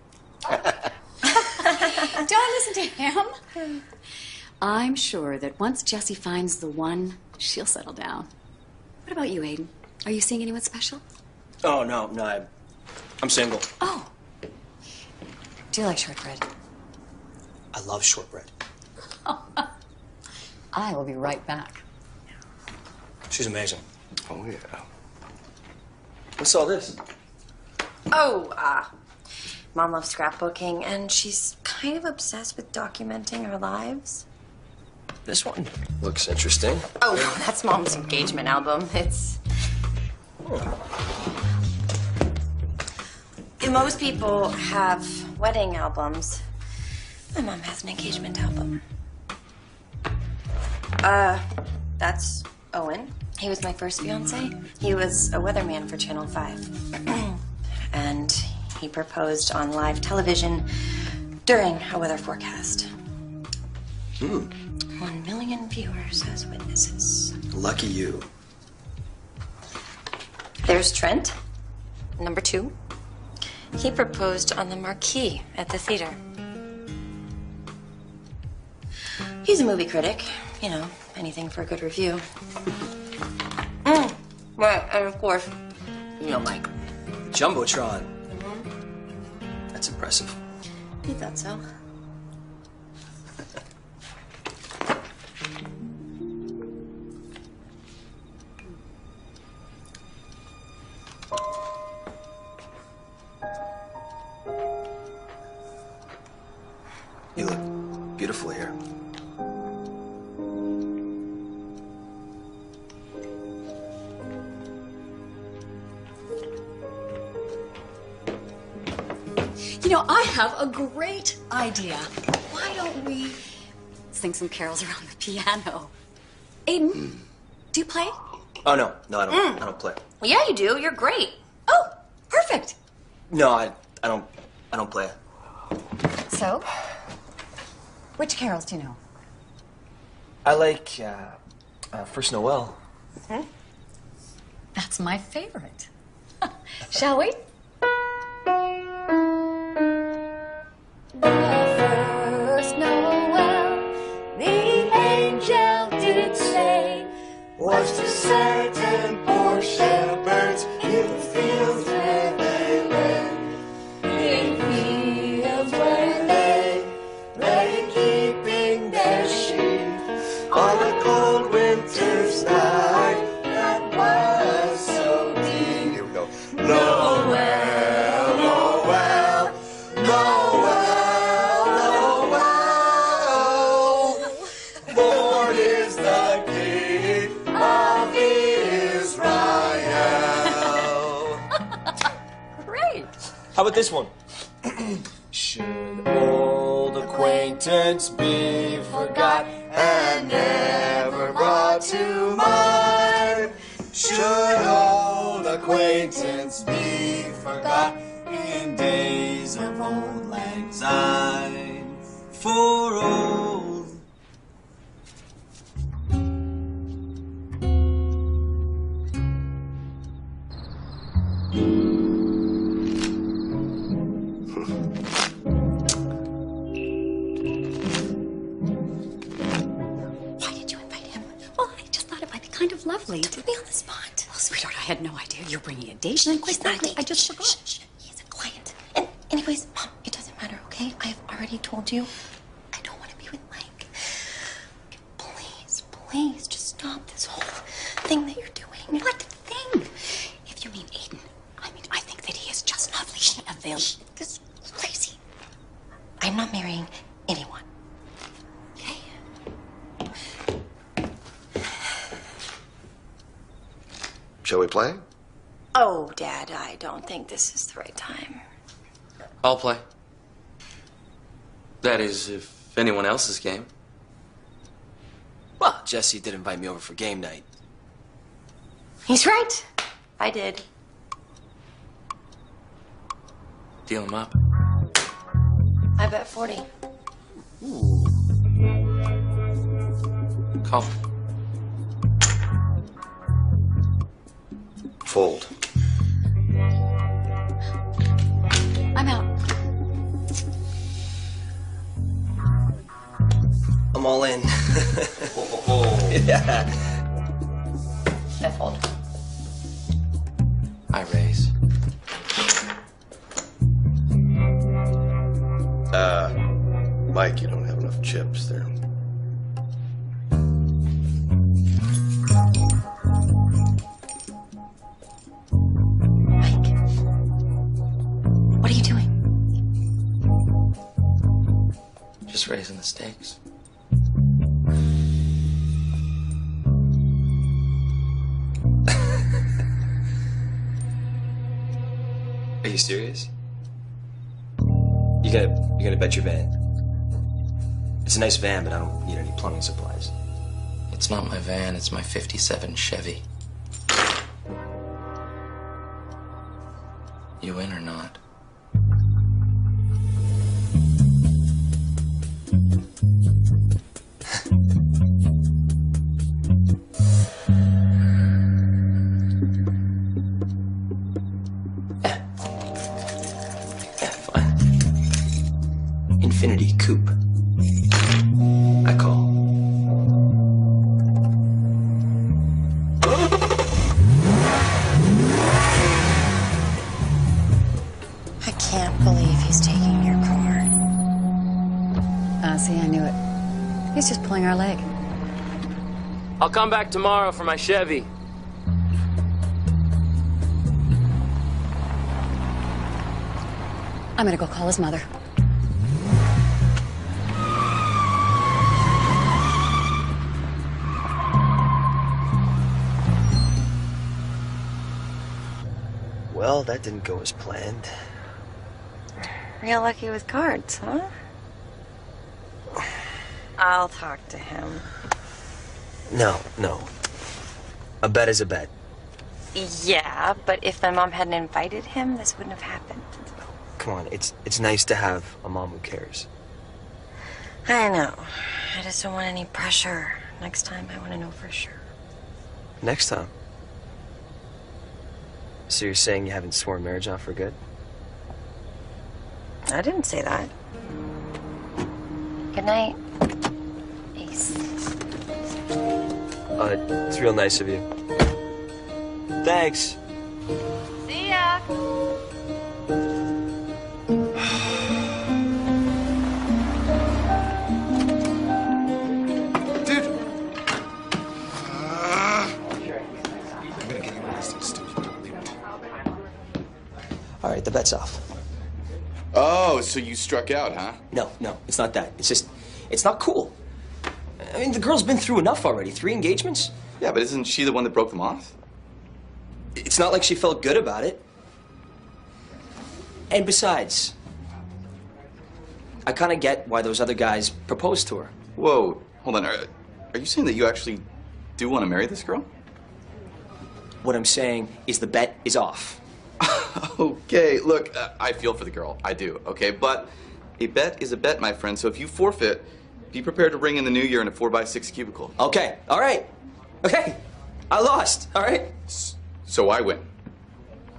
Don't listen to him. I'm sure that once Jessie finds the one, she'll settle down. What about you, Aiden? Are you seeing anyone special? Oh, no, I'm single. Oh. Do you like shortbread? I love shortbread. I will be right back. She's amazing. Oh, yeah. What's all this? Oh, Mom loves scrapbooking, and she's kind of obsessed with documenting our lives. This one looks interesting. Oh, no, that's Mom's engagement album. It's... Most people have wedding albums. My mom has an engagement album. That's Owen. He was my first fiance. He was a weatherman for Channel 5. And he proposed on live television during a weather forecast. 1 million viewers as witnesses. Lucky you. There's Trent, number 2. He proposed on the marquee at the theater. He's a movie critic, you know, anything for a good review. Right, and of course, you know Mike. Jumbotron. That's impressive. He thought so. You look beautiful here. You know, I have a great idea. Why don't we sing some carols around the piano? Aiden, do you play? Oh, no, I don't play. Yeah, you do. You're great. Oh, perfect. No, I don't play. So, which carols do you know? I like, First Noel. That's my favorite. Shall we? First Noel, the angel did say, was to certain poor shepherds in the fields where they lay. In fields where they lay keeping their sheep on a cold winter's night that was so deep. Here we go. Noel, Noel, Noel, Noel. Born is the King of Israel. Great. How about this one? Should old acquaintance be forgot And never brought to mind, should old acquaintance be forgot in days of old lang syne? For old Why did you invite him? Well, I just thought it might be kind of lovely. Put me on the spot. Well, sweetheart, I had no idea you're bringing a date. And quite frankly, I just forgot. He's a client. And anyways, Mom, it doesn't matter, okay? I've already told you I don't want to be with Mike. Please, please, just stop this whole thing that you're doing. What thing? If you mean Aiden, I think that he is just lovely and available. This is crazy. I'm not marrying anyone. Okay? Shall we play? Oh, Dad, I don't think this is the right time. I'll play. That is, if anyone else is game. Well, Jesse did invite me over for game night. He's right. I did. Deal him up. I bet 40. Ooh. Call. Fold. I'm out. I'm all in. Yeah. I fold. I raise. Mike, you don't have enough chips there. Mike, what are you doing? Just raising the stakes. Are you serious? You gotta bet your van. It's a nice van, but I don't need any plumbing supplies. It's not my van, it's my 57 Chevy. You in or not? Yeah, fine. Infinity Coupe. I call. I can't believe he's taking your car. See, I knew it. He's just pulling our leg. I'll come back tomorrow for my Chevy. I'm gonna go call his mother. Well, that didn't go as planned. Real lucky with cards, huh? I'll talk to him. No. A bet is a bet. Yeah, but if my mom hadn't invited him, this wouldn't have happened. Come on, it's nice to have a mom who cares. I know. I just don't want any pressure. Next time, I want to know for sure. Next time. So you're saying you haven't sworn marriage off for good? I didn't say that. Good night, Ace. It's real nice of you. Thanks. See ya. Dude. I'm gonna get you one of these things, dude. Don't leave it. All right, the bet's off. Oh, so you struck out, huh? No, it's not that. It's just, it's not cool. I mean, the girl's been through enough already. 3 engagements? Yeah, but isn't she the one that broke them off? It's not like she felt good about it. And besides, I kind of get why those other guys proposed to her. Whoa, hold on. Are you saying that you actually do want to marry this girl? What I'm saying is the bet is off. Okay, look, I feel for the girl. I do, okay? But a bet is a bet, my friend. So if you forfeit, be prepared to ring in the new year in a 4x6 cubicle. Okay, all right. Okay, I lost, all right? So I win.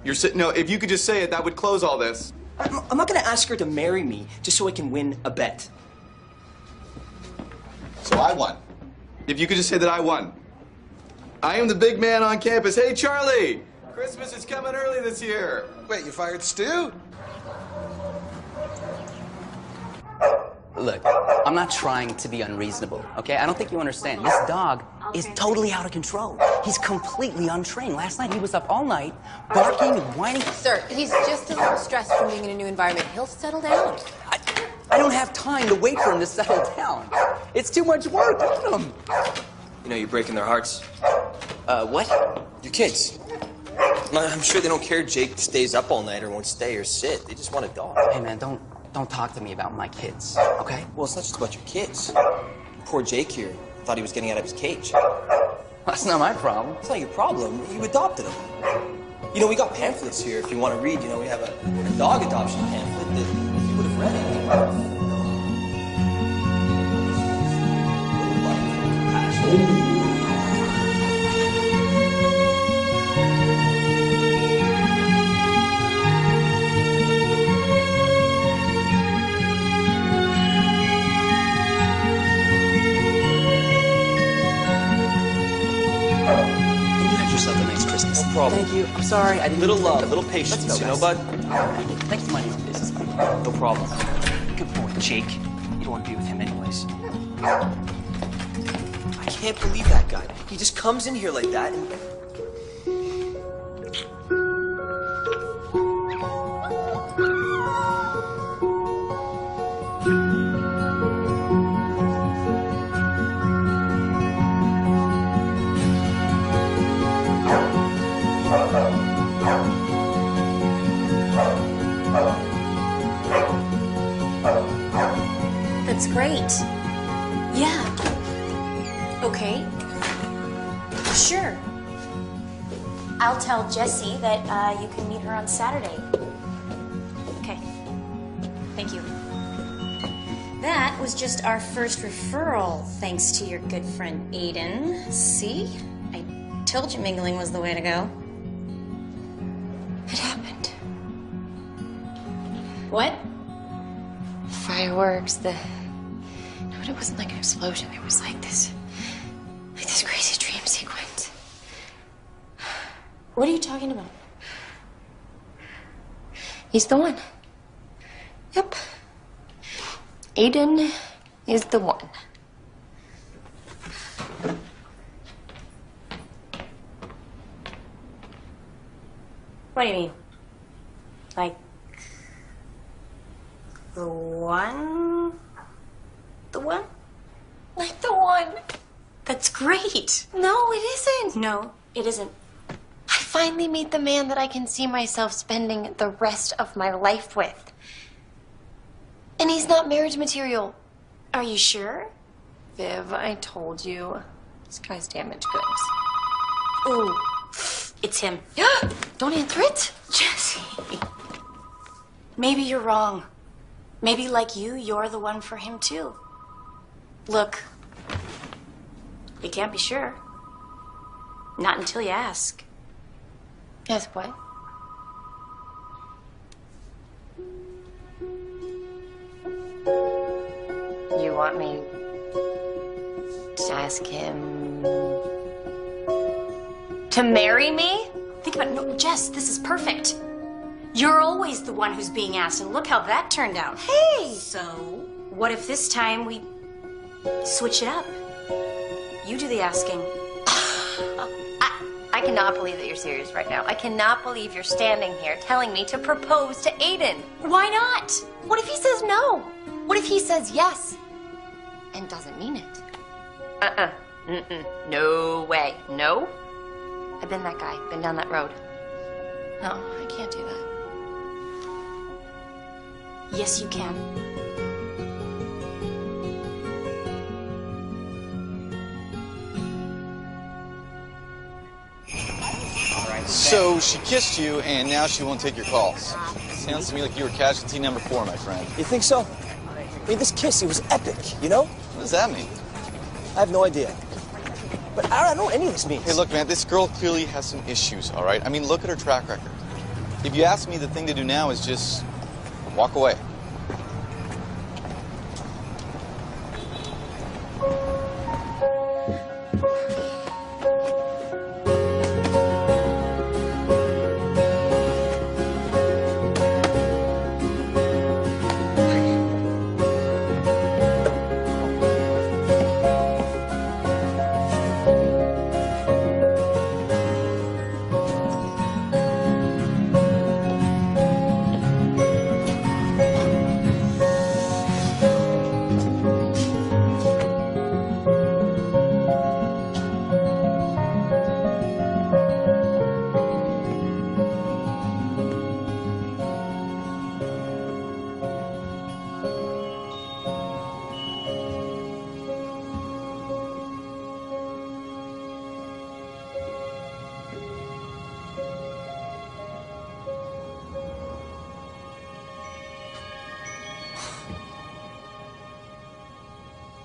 You're sitting, no, if you could just say it, that would close all this. I'm not gonna ask her to marry me just so I can win a bet. So I won. If you could just say that I won. I am the big man on campus. Hey, Charlie! Christmas is coming early this year. Wait, you fired Stu? Look, I'm not trying to be unreasonable, okay? I don't think you understand. This dog is totally out of control. He's completely untrained. Last night he was up all night, barking and whining. Sir, he's just a little stressed from being in a new environment. He'll settle down. I don't have time to wait for him to settle down. It's too much work. Look at him. You know, you're breaking their hearts. What? Your kids. I'm sure they don't care Jake stays up all night or won't stay or sit. They just want a dog. Hey, man, don't talk to me about my kids, okay? Well, it's not just about your kids. Poor Jake here thought he was getting out of his cage. That's not my problem. It's not your problem. You adopted him. You know, we got pamphlets here if you want to read. You know, we have a dog adoption pamphlet that if you would have read it, you would have. Yourself a nice Christmas. No problem. Thank you. I'm sorry. I didn't. Little love, little patience, Let's go, you know, guys. bud? Thanks for minding your business. No problem. Good boy, Jake. You don't want to be with him anyways. I can't believe that guy. He just comes in here like that and... That's great. Yeah. Okay. Sure. I'll tell Jessie that you can meet her on Saturday. Okay. Thank you. That was just our first referral, thanks to your good friend Aiden. See? I told you mingling was the way to go. It happened. What? Fireworks, no, it wasn't like an explosion. It was like this crazy dream sequence. What are you talking about? He's the one. Yep. Aiden is the one. What do you mean? Like, the one? The one? Like the one. That's great. No, it isn't. No, it isn't. I finally meet the man that I can see myself spending the rest of my life with. And he's not marriage material. Are you sure? Viv, I told you. This guy's damaged goods. Ooh, it's him. Don't answer it. Jessie. Maybe you're wrong. Maybe, like you're the one for him, too. Look, you can't be sure. Not until you ask. Guess what? You want me to ask him to marry me? Think about it. No, Jess, this is perfect. You're always the one who's being asked, and look how that turned out. Hey! So, what if this time we switch it up? You do the asking. I cannot believe that you're serious right now. I cannot believe you're standing here telling me to propose to Aiden. Why not? What if he says no? What if he says yes and doesn't mean it? No way. No? I've been that guy, been down that road. No, I can't do that. Yes, you can. So she kissed you, and now she won't take your calls. Sounds to me like you were casualty number 4, my friend. You think so? I mean, this kiss, it was epic, you know? What does that mean? I have no idea. But I don't know what any of this means. Hey, look, man, this girl clearly has some issues, all right? I mean, look at her track record. If you ask me, the thing to do now is just walk away.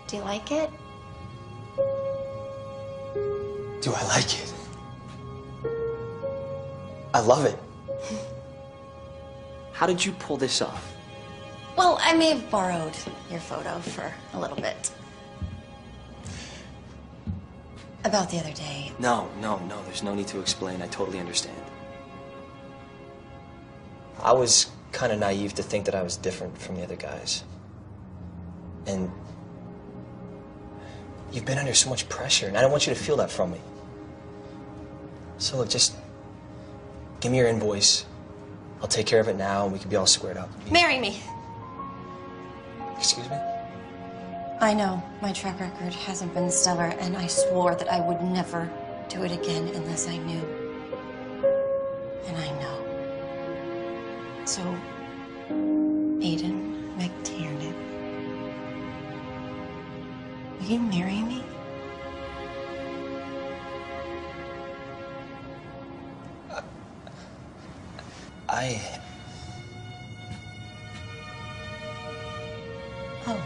Do you like it? Do I like it? I love it. How did you pull this off? Well, I may have borrowed your photo for a little bit. About the other day. No, there's no need to explain. I totally understand. I was kind of naive to think that I was different from the other guys. And you've been under so much pressure, and I don't want you to feel that from me. So look, just give me your invoice. I'll take care of it now, and we can be all squared up. Marry me. Excuse me? I know my track record hasn't been stellar, and I swore that I would never do it again unless I knew. And I know. So, Aiden McTiernan, will you marry me? Oh.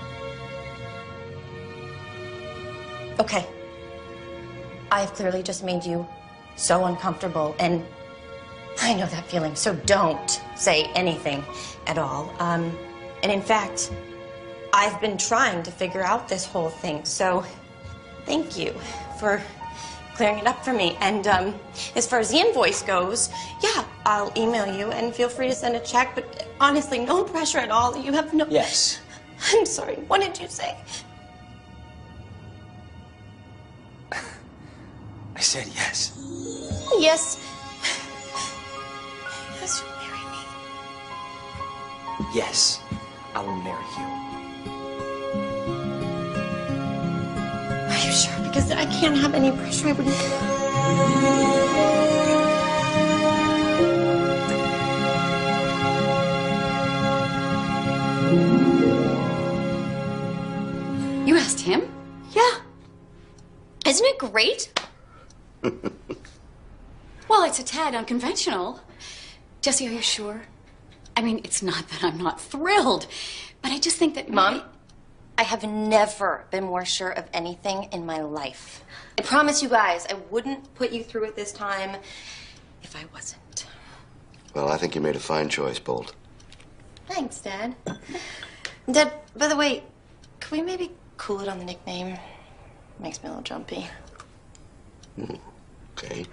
Okay. I've clearly just made you so uncomfortable, and I know that feeling, so don't say anything at all. And in fact, I've been trying to figure out this whole thing, so thank you for clearing it up for me. And as far as the invoice goes, yeah, I'll email you, and feel free to send a check, but honestly, no pressure at all. You have no... Yes. I'm sorry, what did you say? I said yes. Yes. Yes, you marry me. Yes, I will marry you. Are you sure? Because I can't have any pressure. I wouldn't... You asked him? Yeah. Isn't it great? Well, it's a tad unconventional. Jesse, are you sure? I mean, it's not that I'm not thrilled, but I just think that... Mom, I have never been more sure of anything in my life. I promise you guys, I wouldn't put you through it this time if I wasn't. Well, I think you made a fine choice, Bolt. Thanks, Dad. Dad, by the way, could we maybe cool it on the nickname? Makes me a little jumpy. Okay.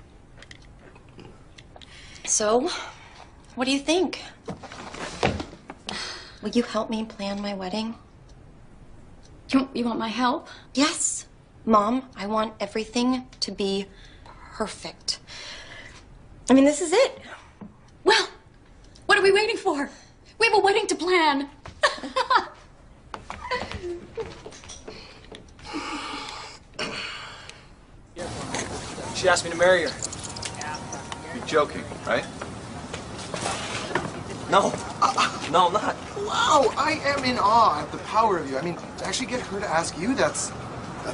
So, what do you think? Will you help me plan my wedding? You want my help? Yes. Mom, I want everything to be perfect. I mean, this is it. Well, what are we waiting for? We have a wedding to plan. She asked me to marry her. You're joking, right? No. No, I'm not. Wow, I am in awe at the power of you. I mean, to actually get her to ask you, that's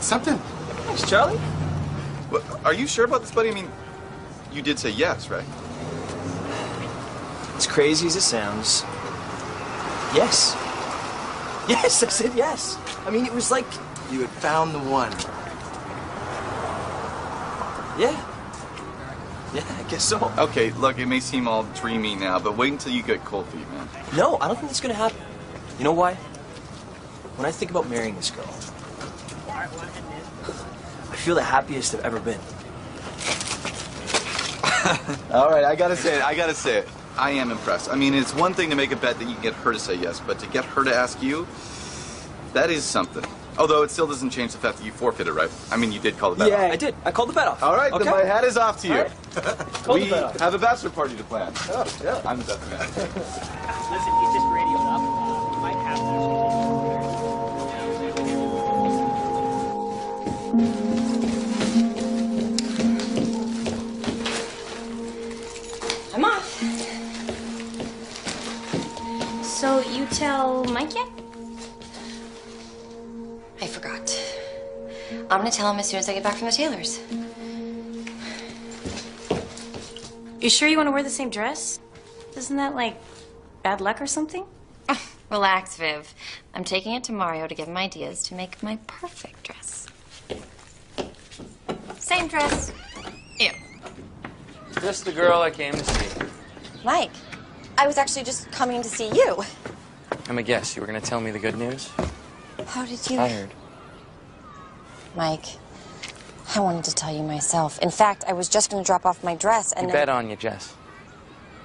something. Thanks, Charlie. Well, are you sure about this, buddy? I mean, you did say yes, right? As crazy as it sounds, yes. Yes, I said yes. I mean, it was like... You had found the one. Yeah. Yeah, I guess so. Okay, look, it may seem all dreamy now, but wait until you get cold feet, man. No, I don't think that's gonna happen. You know why? When I think about marrying this girl, I feel the happiest I've ever been. All right, I gotta say it. I am impressed. I mean, it's one thing to make a bet that you can get her to say yes, but to get her to ask you, that is something. Although it still doesn't change the fact that you forfeited, right? I mean, you did call the bet off. Yeah, I did. I called the bet off. All right, okay. then my hat is off to you. Right. We have a bachelor party to plan. Oh, yeah. I'm the best man. Listen, he just radioed up. You might have I'm off. So you tell Mike yet? I forgot. I'm gonna tell him as soon as I get back from the tailor's. You sure you want to wear the same dress? Isn't that like bad luck or something? Relax, Viv. I'm taking it to Mario to give him ideas to make my perfect dress. Same dress. Ew. Just the girl I came to see. Mike, I was actually just coming to see you. Let me guess, you were gonna tell me the good news? How did you... I heard. Mike, I wanted to tell you myself. In fact, I was just going to drop off my dress and He then... bet on you, Jess.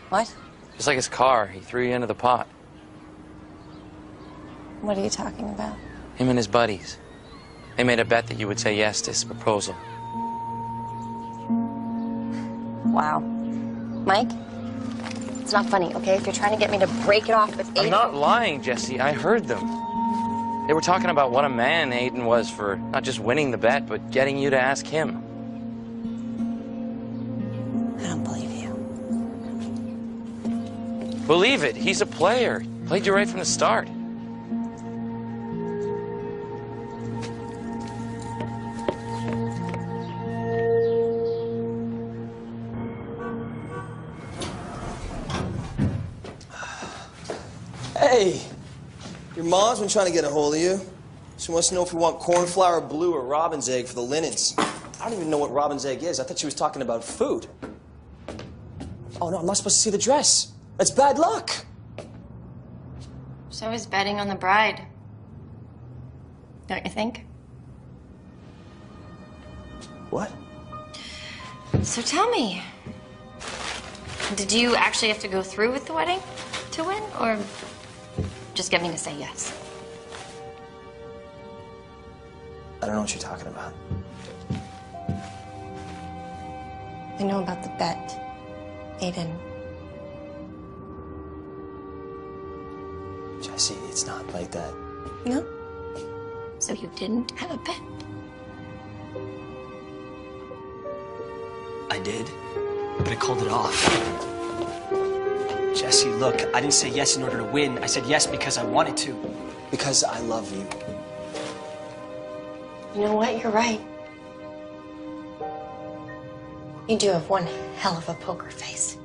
What? Just like his car, he threw you into the pot. What are you talking about? Him and his buddies. They made a bet that you would say yes to his proposal. Wow. Mike, it's not funny, okay? If you're trying to get me to break it off with Aiden... I'm not lying, Jesse. I heard them. They were talking about what a man Aiden was for not just winning the bet, but getting you to ask him. I don't believe you. Believe it. He's a player. Played you right from the start. Hey, your mom's been trying to get a hold of you. She wants to know if you want cornflower blue or robin's egg for the linens. I don't even know what robin's egg is. I thought she was talking about food. Oh, no, I'm not supposed to see the dress. That's bad luck. So is betting on the bride. Don't you think? What? So tell me, did you actually have to go through with the wedding to win, or just get me to say yes? I don't know what you're talking about. I know about the bet, Aiden. Jesse, it's not like that. No? So you didn't have a bet? I did, but I called it off. Jesse, look, I didn't say yes in order to win. I said yes because I wanted to. Because I love you. You know what? You're right. You do have one hell of a poker face.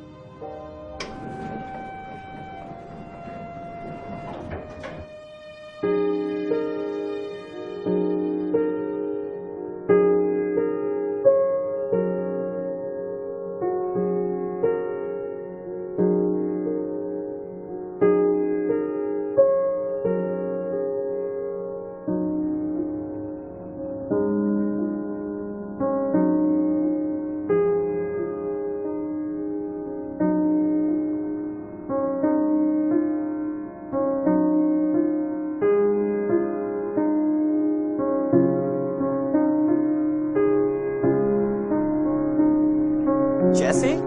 Jesse?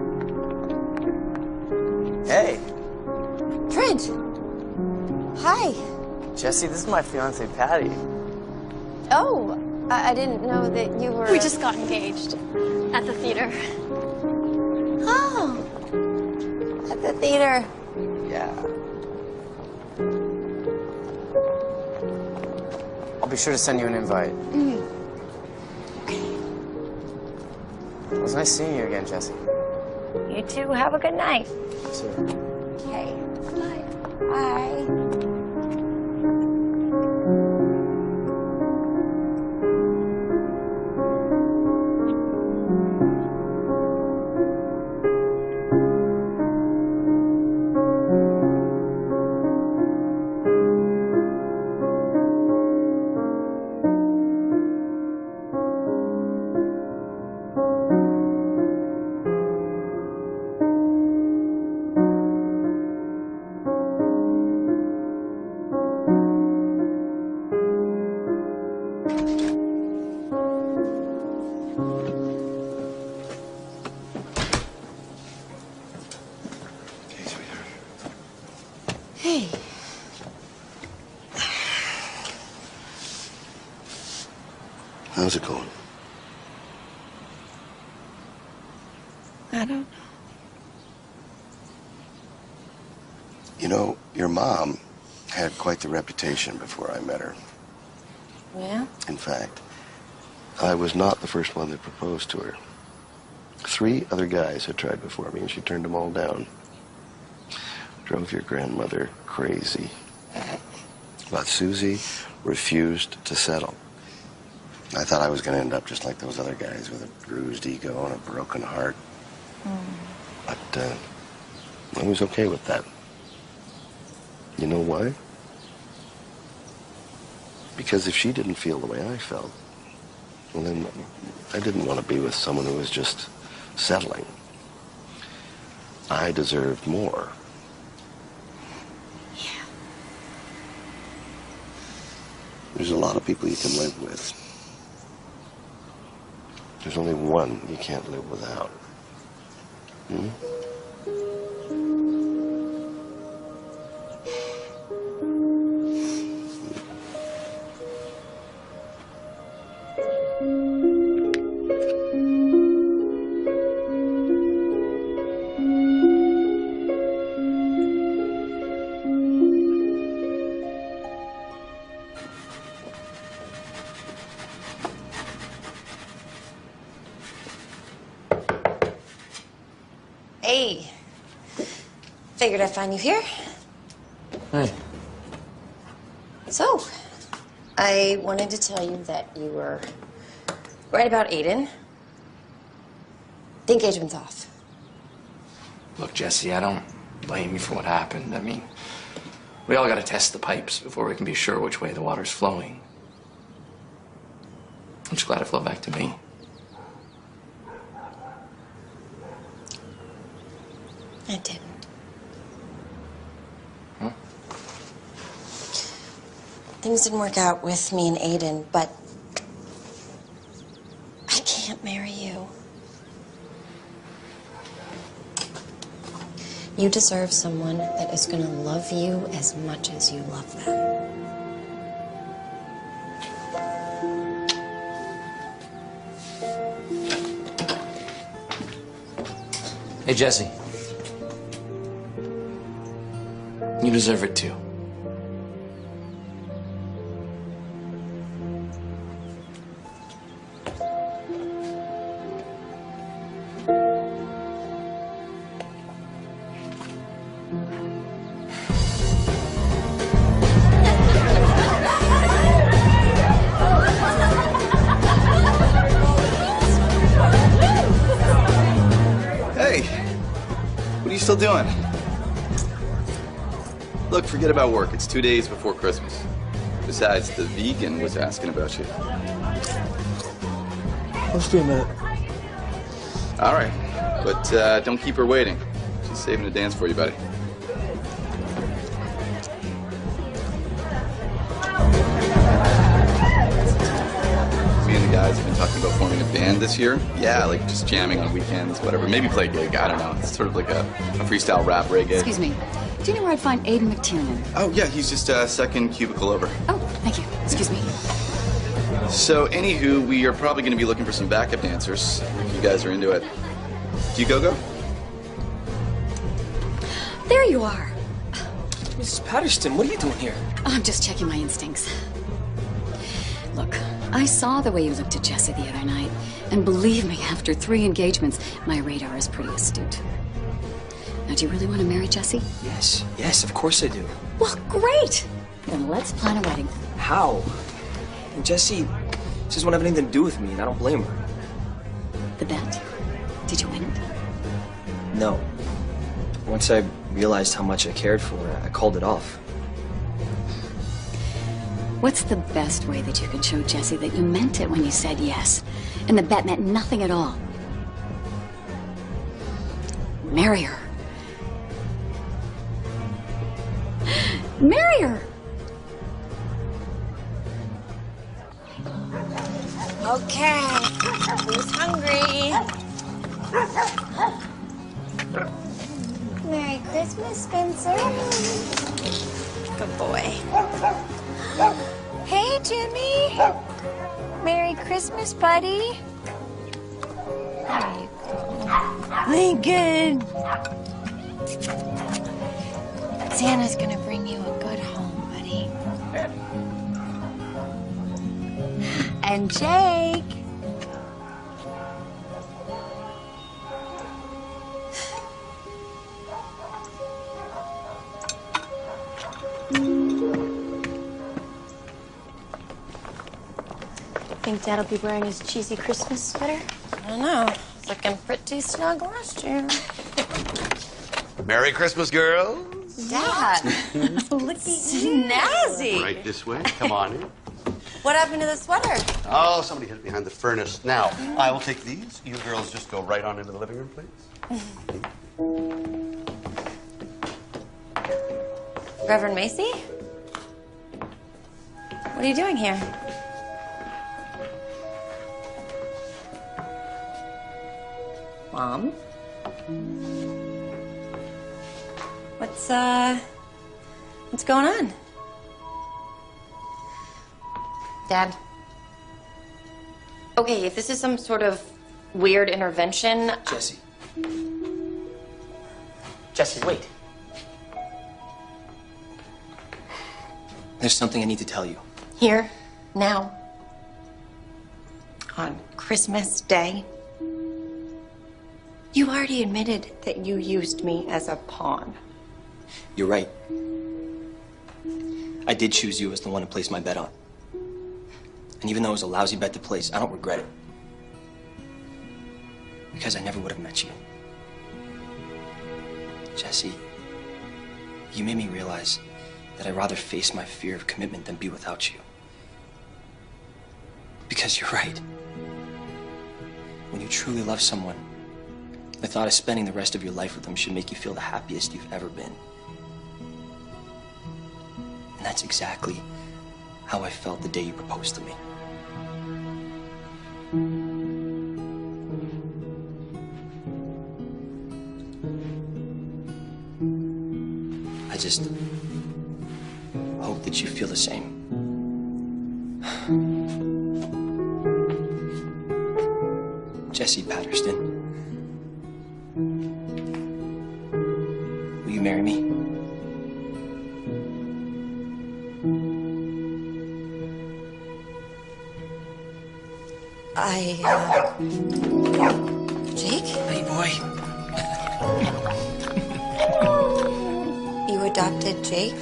Hey. Trent! Hi. Jesse, this is my fiance, Patty. Oh, I didn't know that you were... We just got engaged at the theater. Oh. At the theater. Yeah. I'll be sure to send you an invite. It was nice seeing you again, Jesse. You two have a good night. Sure. Okay. Good night. Bye. Hey. How's it going? I don't know. You know, your mom had quite the reputation before I met her. Yeah? In fact, I was not the first one that proposed to her. 3 other guys had tried before me, and she turned them all down. Drove your grandmother crazy. But Susie refused to settle. I thought I was going to end up just like those other guys with a bruised ego and a broken heart. But I was okay with that. You know why? Because if she didn't feel the way I felt, well, then I didn't want to be with someone who was just settling. I deserved more. Yeah. There's a lot of people you can live with. There's only one you can't live without. Hmm? Hey. Figured I'd find you here. Hey. So, I wanted to tell you that you were right about Aiden. The engagement's off. Look, Jesse, I don't blame you for what happened. I mean, we all gotta test the pipes before we can be sure which way the water's flowing. I'm just glad it flowed back to me. I didn't. Huh? Things didn't work out with me and Aiden, but I can't marry you. You deserve someone that is going to love you as much as you love them. Hey, Jesse. You deserve it too. Hey, what are you still doing? Look, forget about work. It's 2 days before Christmas. Besides, the vegan was asking about you. Let's be a minute. All right, but don't keep her waiting. She's saving a dance for you, buddy. Me and the guys have been talking about forming a band this year. Yeah, like just jamming on weekends, whatever. Maybe play a gig, I don't know. It's sort of like a freestyle rap reggae. Excuse me. Do you know where I'd find Aiden McTiernan? Oh, yeah, he's just second cubicle over. Oh, thank you. Excuse me. So, anywho, we are probably going to be looking for some backup dancers, if you guys are into it. Do you go? There you are. Mrs. Patterson, what are you doing here? I'm just checking my instincts. Look, I saw the way you looked at Jesse the other night, and believe me, after 3 engagements, my radar is pretty astute. Now, do you really want to marry Jesse? Yes, of course I do. Well, great! Then let's plan a wedding. How? And Jessie just won't have anything to do with me, and I don't blame her. The bet? Did you win it? No. Once I realized how much I cared for her, I called it off. What's the best way that you can show Jesse that you meant it when you said yes, and the bet meant nothing at all? Marry her. Marry her! Okay, who's hungry? Merry Christmas, Spencer. Good boy. Hey, Jimmy. Merry Christmas, buddy. There you go. Lincoln. Santa's gonna bring you a good home, buddy. And Jake. think Dad'll be wearing his cheesy Christmas sweater? I don't know. It's looking pretty snug last year. Merry Christmas, girls. Dad, look at snazzy. Right this way. Come on in. What happened to the sweater? Oh, somebody hid it behind the furnace. Now, I will take these. You girls just go right on into the living room, please. Reverend Macy? What are you doing here? Mom? What's going on? Dad? Okay, if this is some sort of weird intervention... Jesse. Jesse, wait. There's something I need to tell you. Here, now, on Christmas Day, you already admitted that you used me as a pawn. You're right. I did choose you as the one to place my bet on. And even though it was a lousy bet to place, I don't regret it. Because I never would have met you. Jesse, you made me realize that I'd rather face my fear of commitment than be without you. Because you're right. When you truly love someone, the thought of spending the rest of your life with them should make you feel the happiest you've ever been. And that's exactly how I felt the day you proposed to me. I just hope that you feel the same. Jesse Patterston, will you marry me? Jake? Hey, boy. You adopted Jake?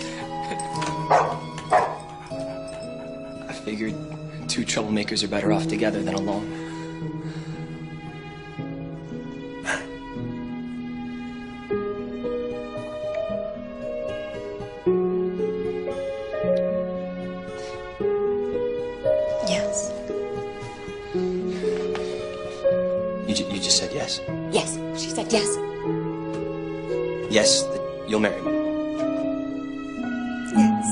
I figured two troublemakers are better off together than alone. Yes. You just said yes. Yes, she said yes. Yes, that you'll marry me. Yes.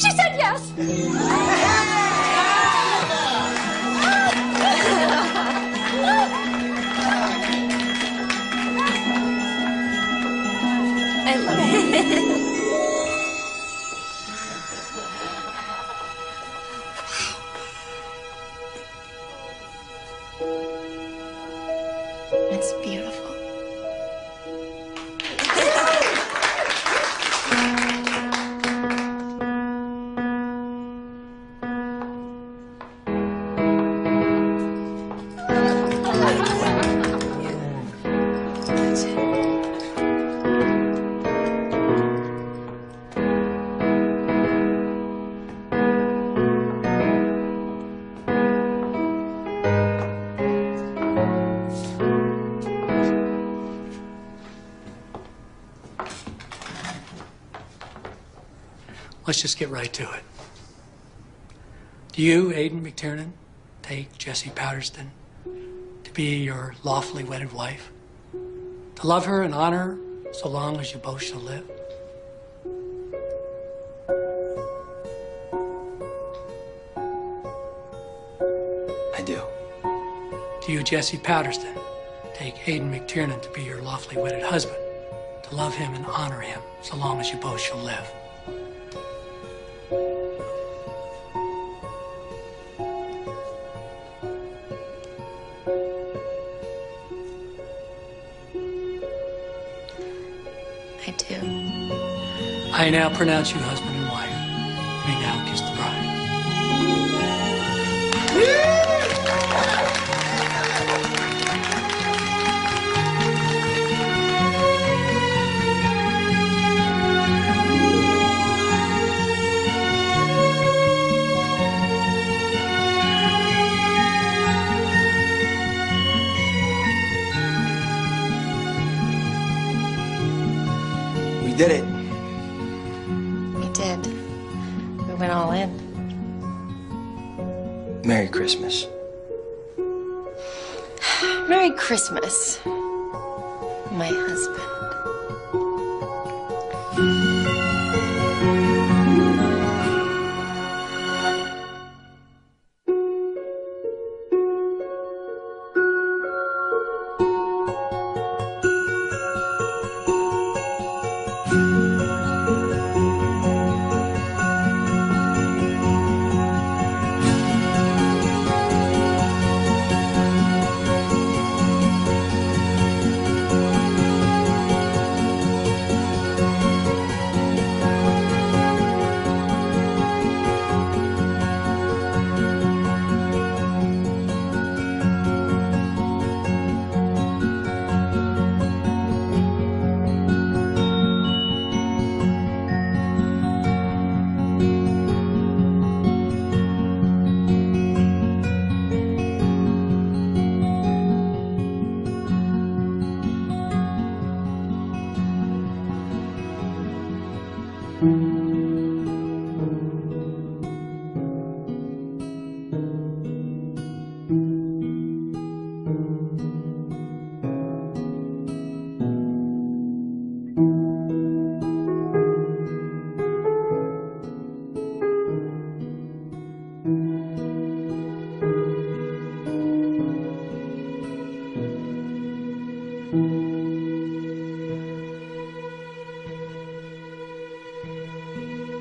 She said yes. I love it. It's beautiful. Let's just get right to it. Do you, Aiden McTiernan, take Jessie Patterston to be your lawfully wedded wife? To love her and honor her so long as you both shall live? I do. Do you, Jessie Patterston, take Aiden McTiernan to be your lawfully wedded husband? To love him and honor him so long as you both shall live? I do. I now pronounce you husband and wife. You may now kiss the bride. did it. We did. We went all in. Merry Christmas. Merry Christmas, my husband.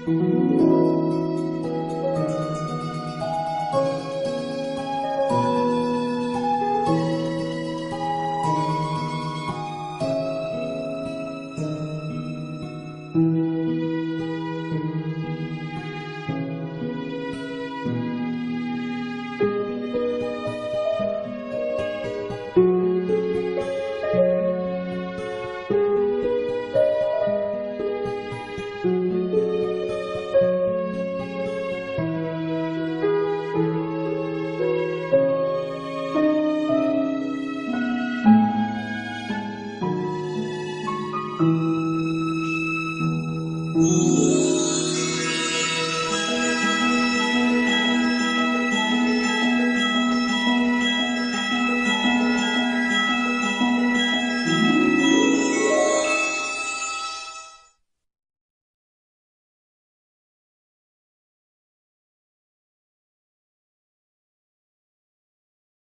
Thank you.